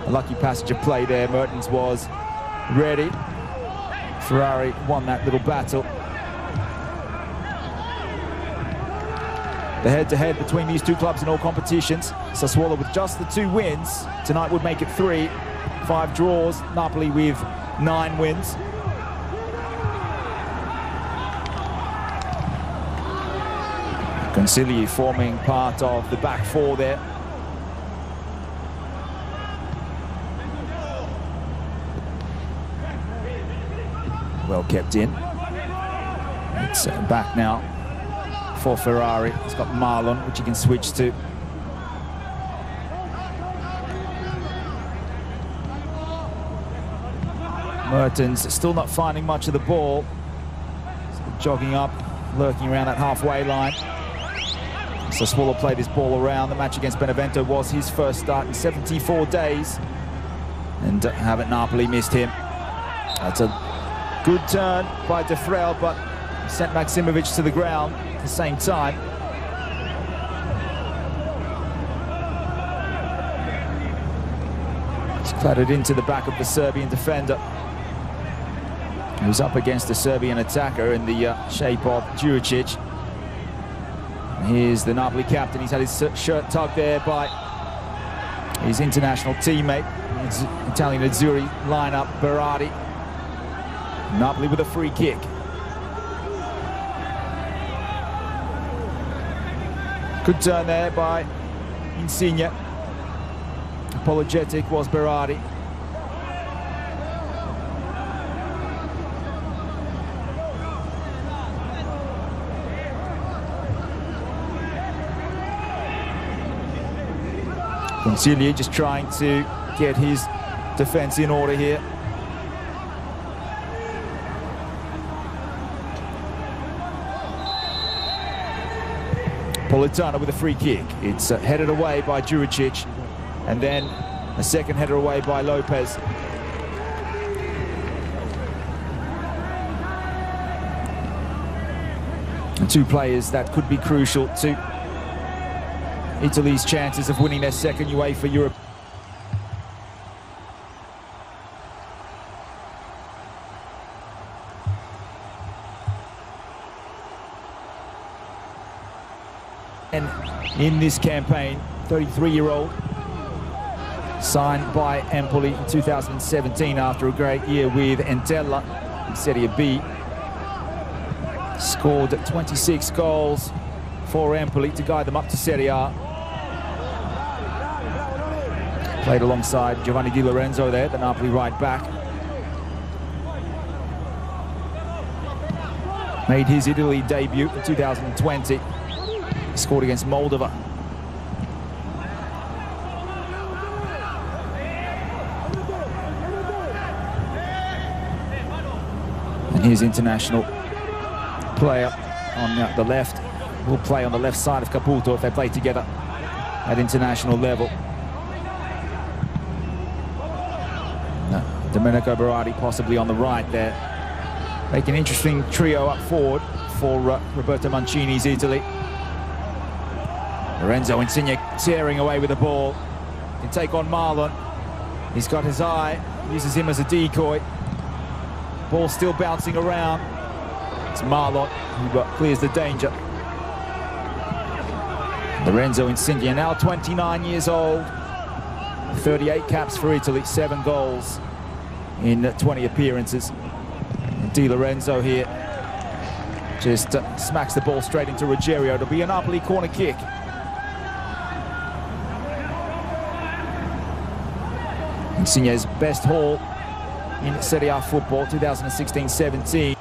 lucky passage of play there. Mertens was ready. Ferrari won that little battle. The head-to-head between these 2 clubs in all competitions. Sassuolo with just the 2 wins. Tonight would make it 3. 5 draws. Napoli with 9 wins. Consigli forming part of the back 4 there. Well kept in. It's back now for Ferrari. He's got Marlon, which he can switch to. Mertens still not finding much of the ball. Still jogging up, lurking around that halfway line. Sassuolo played his ball around. The match against Benevento was his first start in 74 days. And haven't Napoli missed him. That's a good turn by De Frel, but he sent Maksimovic to the ground at the same time. It's clattered into the back of the Serbian defender, who's up against the Serbian attacker in the shape of Juricic. Here's the Napoli captain. He's had his shirt tugged there by his international teammate, his Italian Azzurri lineup, Berardi. Napoli with a free kick. Good turn there by Insigne. Apologetic was Berardi. Consigli just trying to get his defence in order here. Politano with a free kick. It's headed away by Juricic, and then a second header away by Lopez. And two players that could be crucial to Italy's chances of winning their second UEFA Europe. And in this campaign, 33-year-old, signed by Empoli in 2017 after a great year with Entella in Serie B. Scored 26 goals for Empoli to guide them up to Serie A. Played alongside Giovanni Di Lorenzo there, the Napoli right back. Made his Italy debut in 2020. Scored against Moldova. And his international player on the left will play on the left side of Caputo if they play together at international level. Domenico Berardi possibly on the right there. Make an interesting trio up forward for Roberto Mancini's Italy. Lorenzo Insigne tearing away with the ball. Can take on Marlon. He's got his eye, uses him as a decoy. Ball still bouncing around. It's Marlon who clears the danger. Lorenzo Insigne, now 29 years old. 38 caps for Italy, 7 goals in 20 appearances. And Di Lorenzo here just smacks the ball straight into Ruggiero. It'll be a Napoli corner kick. Insigne's best haul in Serie A football, 2016-17.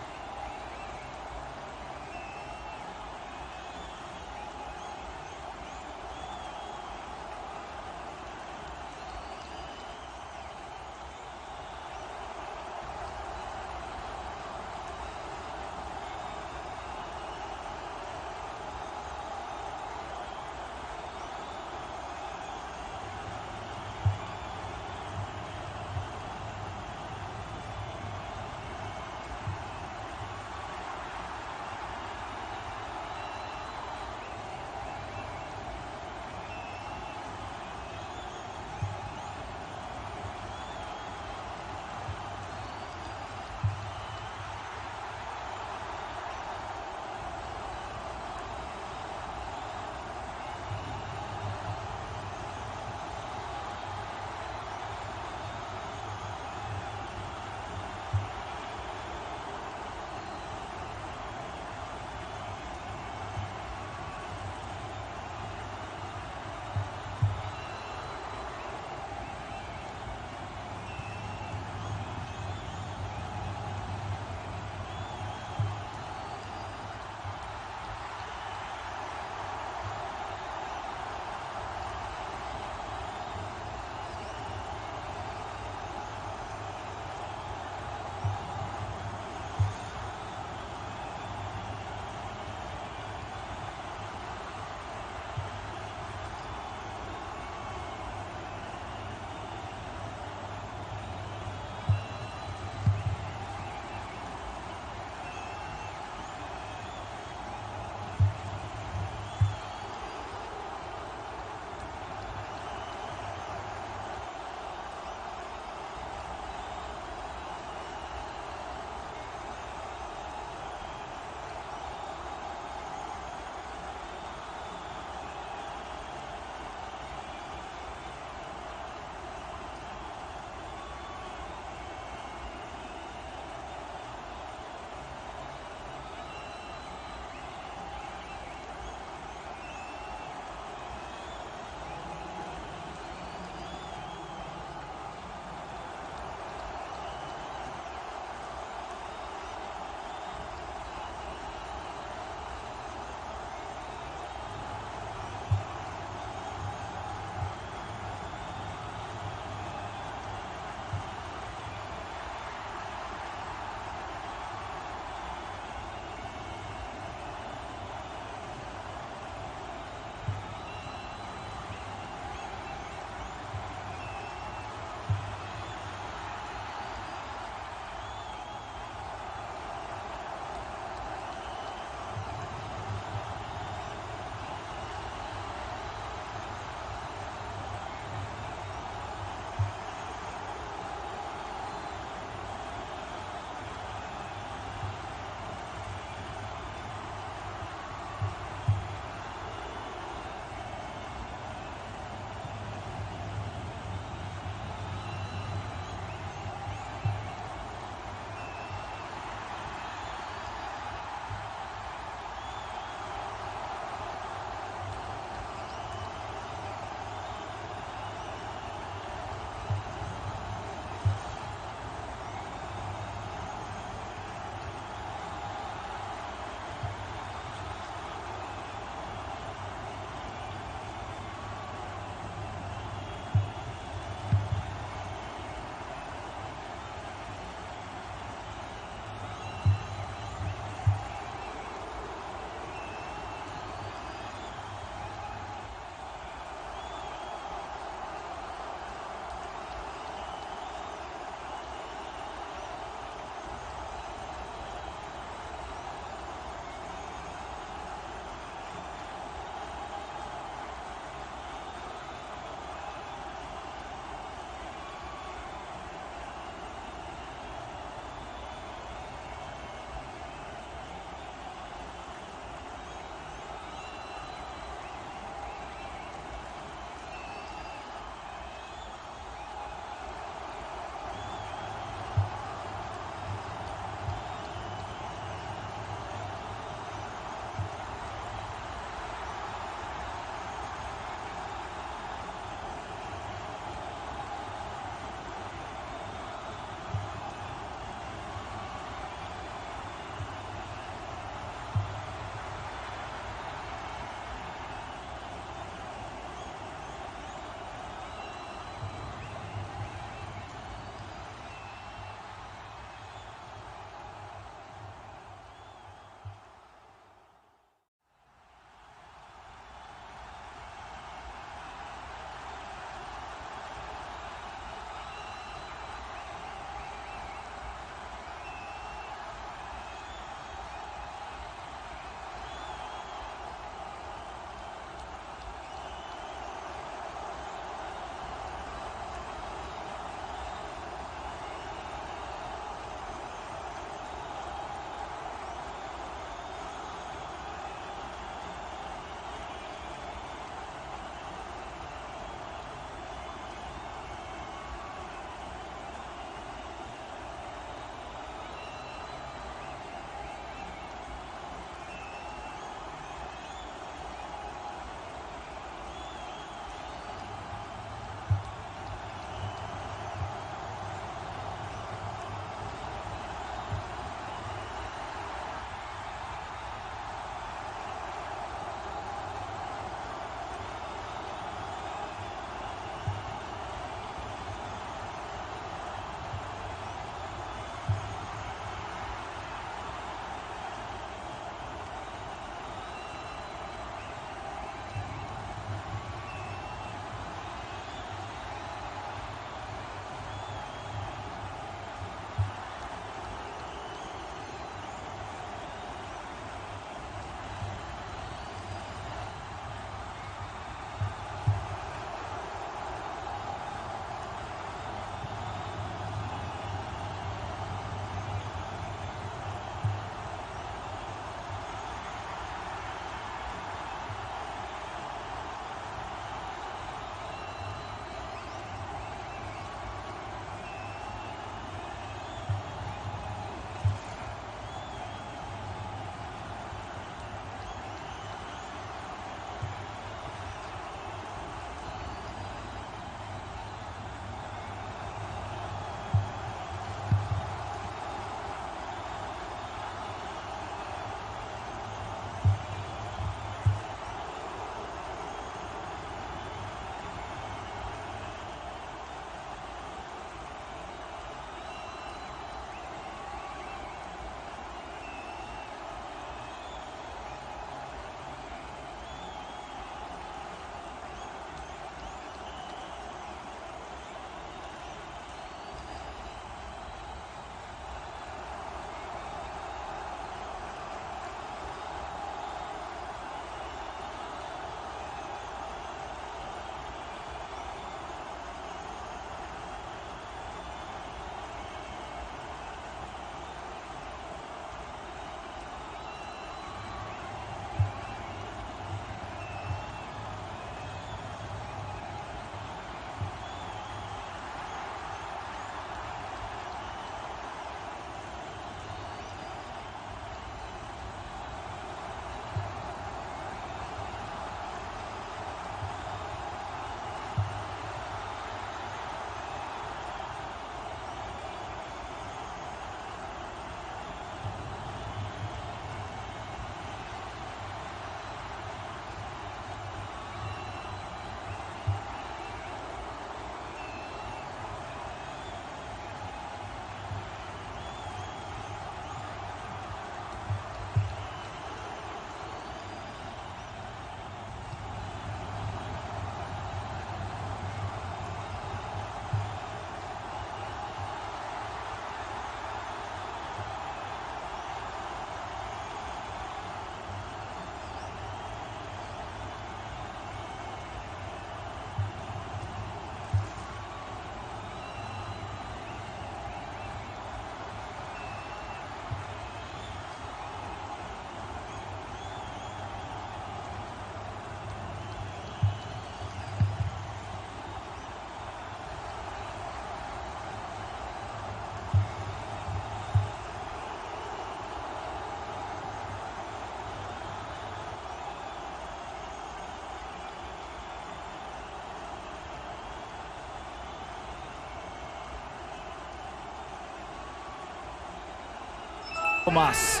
Elmas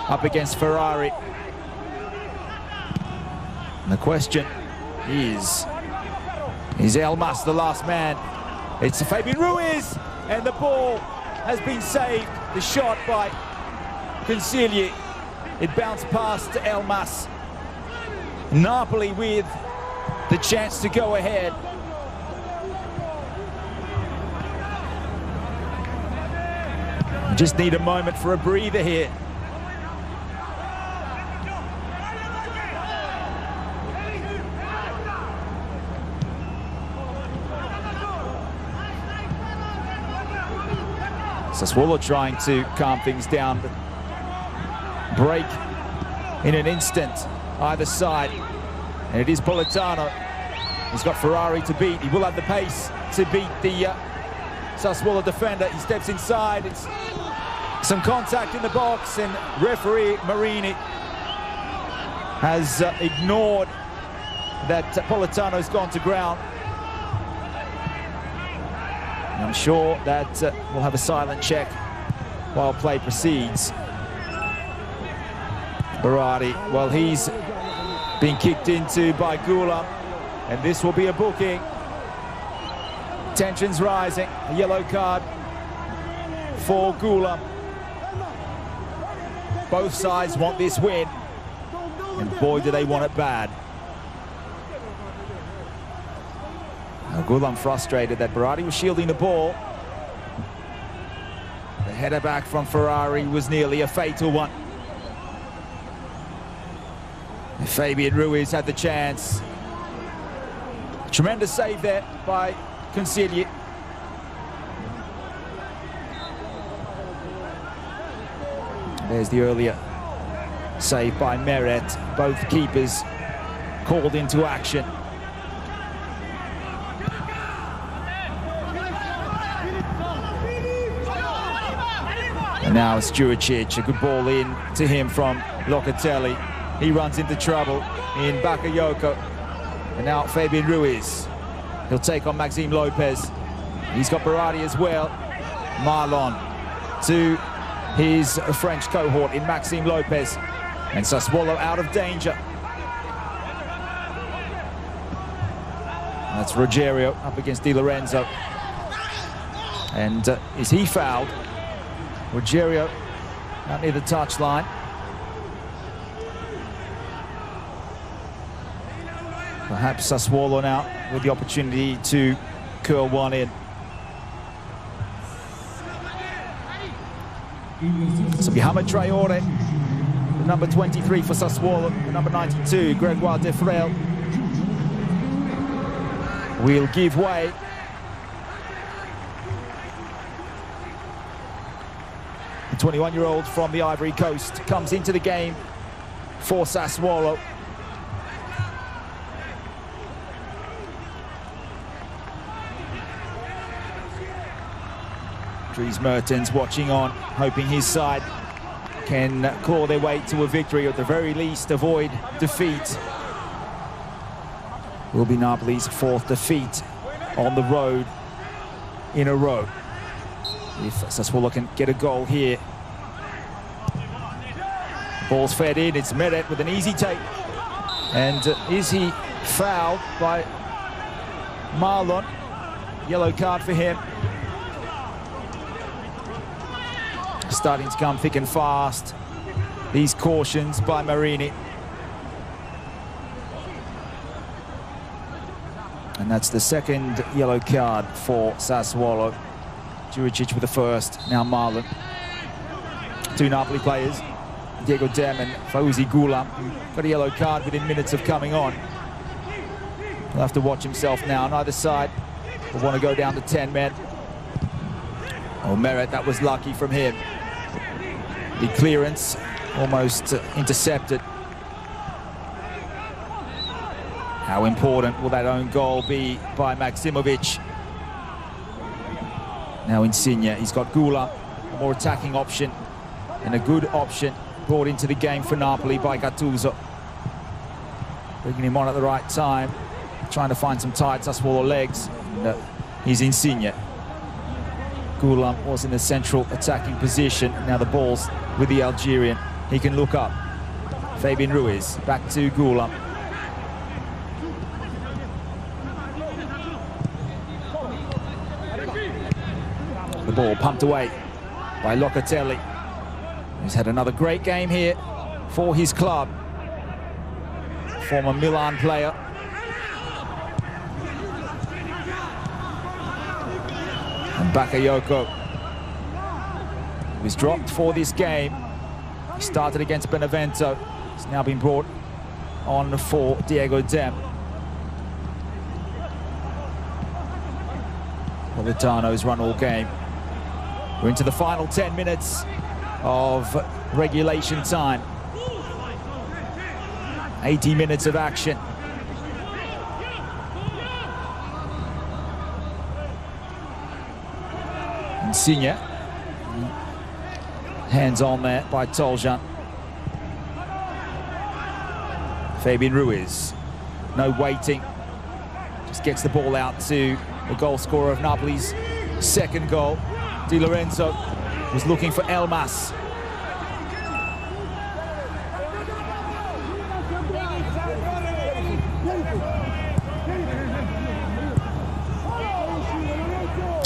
up against Ferrari. And the question is Elmas the last man? It's Fabian Ruiz, and the ball has been saved. The shot by Consigli. It bounced past Elmas. Napoli with the chance to go ahead. Just need a moment for a breather here. Sassuolo trying to calm things down, but break in an instant either side, and it is Politano. He's got Ferrari to beat. He will have the pace to beat the Sassuolo defender. He steps inside. It's some contact in the box, and referee Marini has ignored that Politano's gone to ground. And I'm sure that we'll have a silent check while play proceeds. Berardi, well, he's been kicked into by Gula, and this will be a booking. Tensions rising, a yellow card for Gula. Both sides want this win, and boy, do they want it bad. Now, Gulam frustrated that Berardi was shielding the ball. The header back from Ferrari was nearly a fatal one. Fabian Ruiz had the chance. Tremendous save there by Consigli. There's the earlier save by Meret. Both keepers called into action. And now it's Juricic, a good ball in to him from Locatelli. He runs into trouble in Bakayoko. And now Fabian Ruiz. He'll take on Maxime Lopez. He's got Berardi as well. Marlon to his French cohort in Maxime Lopez. And Sassuolo out of danger. That's Rogerio up against Di Lorenzo. And is he fouled? Rogerio out near the touchline. Perhaps Sassuolo now with the opportunity to curl one in. So Mohamed Traore, the number 23 for Sassuolo, the number 92, Gregoire Defrel, will give way. The 21-year-old from the Ivory Coast comes into the game for Sassuolo. Dries Mertens watching on, hoping his side can claw their way to a victory, or at the very least avoid defeat. Will be Napoli's fourth defeat on the road in a row. If Sassuolo can get a goal here. Ball's fed in, it's Meret with an easy take. And is he fouled by Marlon? Yellow card for him. Starting to come thick and fast. These cautions by Marini. And that's the second yellow card for Sassuolo. Juricic with the first, now Marlon. Two Napoli players, Diego Dem and Fauzi Gula, got a yellow card within minutes of coming on. He'll have to watch himself now on either side. We'll want to go down to 10 men. Oh, Meret, that was lucky from him. The clearance almost intercepted. How important will that own goal be by Maksimovic? Now Insigne, he's got Gula, a more attacking option, and a good option brought into the game for Napoli by Gattuso. Bringing him on at the right time, trying to find some tight Sassuolo legs. And, he's Insigne. Goulam was in the central attacking position. Now the ball's with the Algerian. He can look up. Fabian Ruiz back to Goulam. The ball pumped away by Locatelli, who's had another great game here for his club. Former Milan player. And Bakayoko, who was dropped for this game. He started against Benevento. He's now been brought on for Diego Dem. Politano's run all game. We're into the final 10 minutes of regulation time. 80 minutes of action. Insigne. Hands on there by Toljan. Fabian Ruiz. No waiting. Just gets the ball out to the goal scorer of Napoli's second goal. Di Lorenzo was looking for Elmas.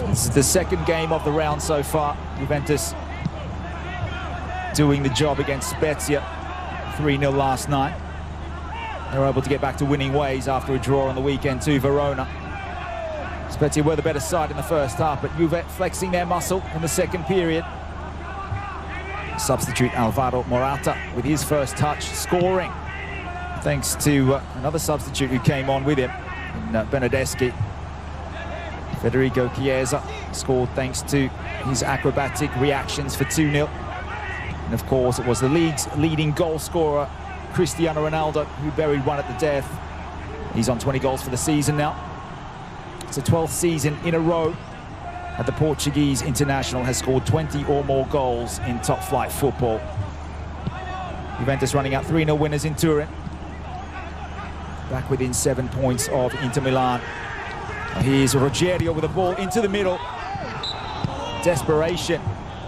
This is the second game of the round so far. Juventus doing the job against Spezia. 3-0 last night. They were able to get back to winning ways after a draw on the weekend to Verona. Spezia were the better side in the first half, but Juve flexing their muscle in the second period. Substitute Alvaro Morata with his first touch, scoring thanks to another substitute who came on with him in Benedeschi. Federico Chiesa scored thanks to his acrobatic reactions for 2-0. And of course, it was the league's leading goal scorer, Cristiano Ronaldo, who buried one at the death. He's on 20 goals for the season now. It's a 12th season in a row that the Portuguese international has scored 20 or more goals in top-flight football. Juventus running out 3-0 winners in Turin. Back within 7 points of Inter Milan. Here's Rogerio with the ball into the middle. Desperation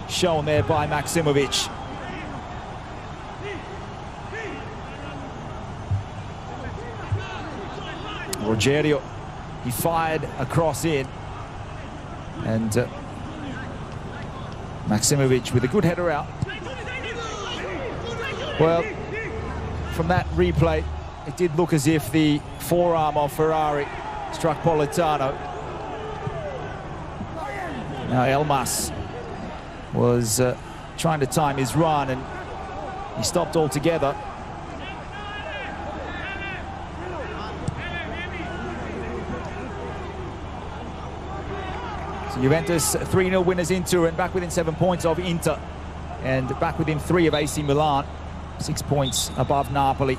shown there by Maksimovic. Rogerio, he fired a cross in, and Maksimovic with a good header out. Well, from that replay, it did look as if the forearm of Ferrari struck Politano. Now Elmas was trying to time his run, and he stopped altogether. So Juventus 3-0 winners in Turin, back within 7 points of Inter, and back within 3 of AC Milan, 6 points above Napoli.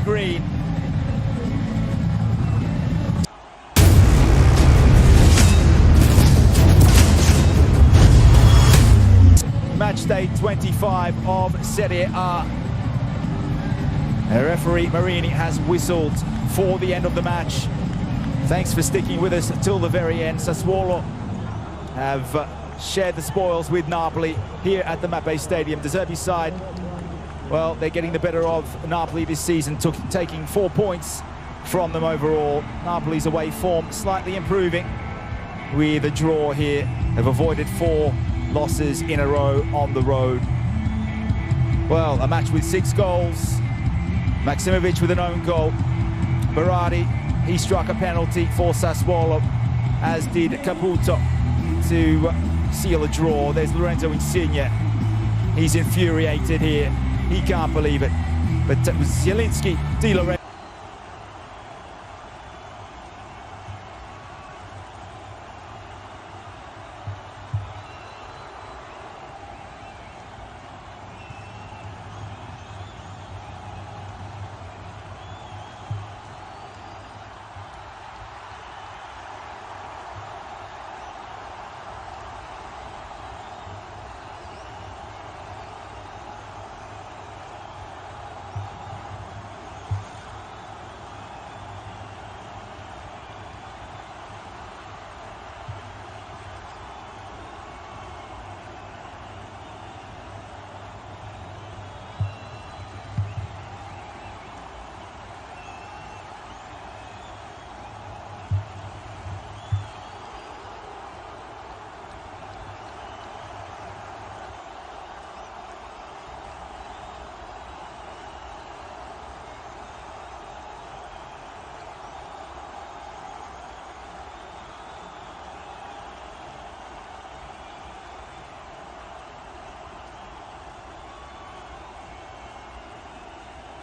green. Match day 25 of Serie A. Referee Marini has whistled for the end of the match. Thanks for sticking with us till the very end. Sassuolo have shared the spoils with Napoli here at the Mapei Stadium. De Zerbi's side, well, they're getting the better of Napoli this season, taking 4 points from them overall. Napoli's away form slightly improving with a draw here. They've avoided 4 losses in a row on the road. Well, a match with 6 goals. Maximovic with an own goal. Berardi, he struck a penalty for Sassuolo, as did Caputo to seal a draw. There's Lorenzo Insigne. He's infuriated here. He can't believe it. But it was Zielinski, Di Lorenzo.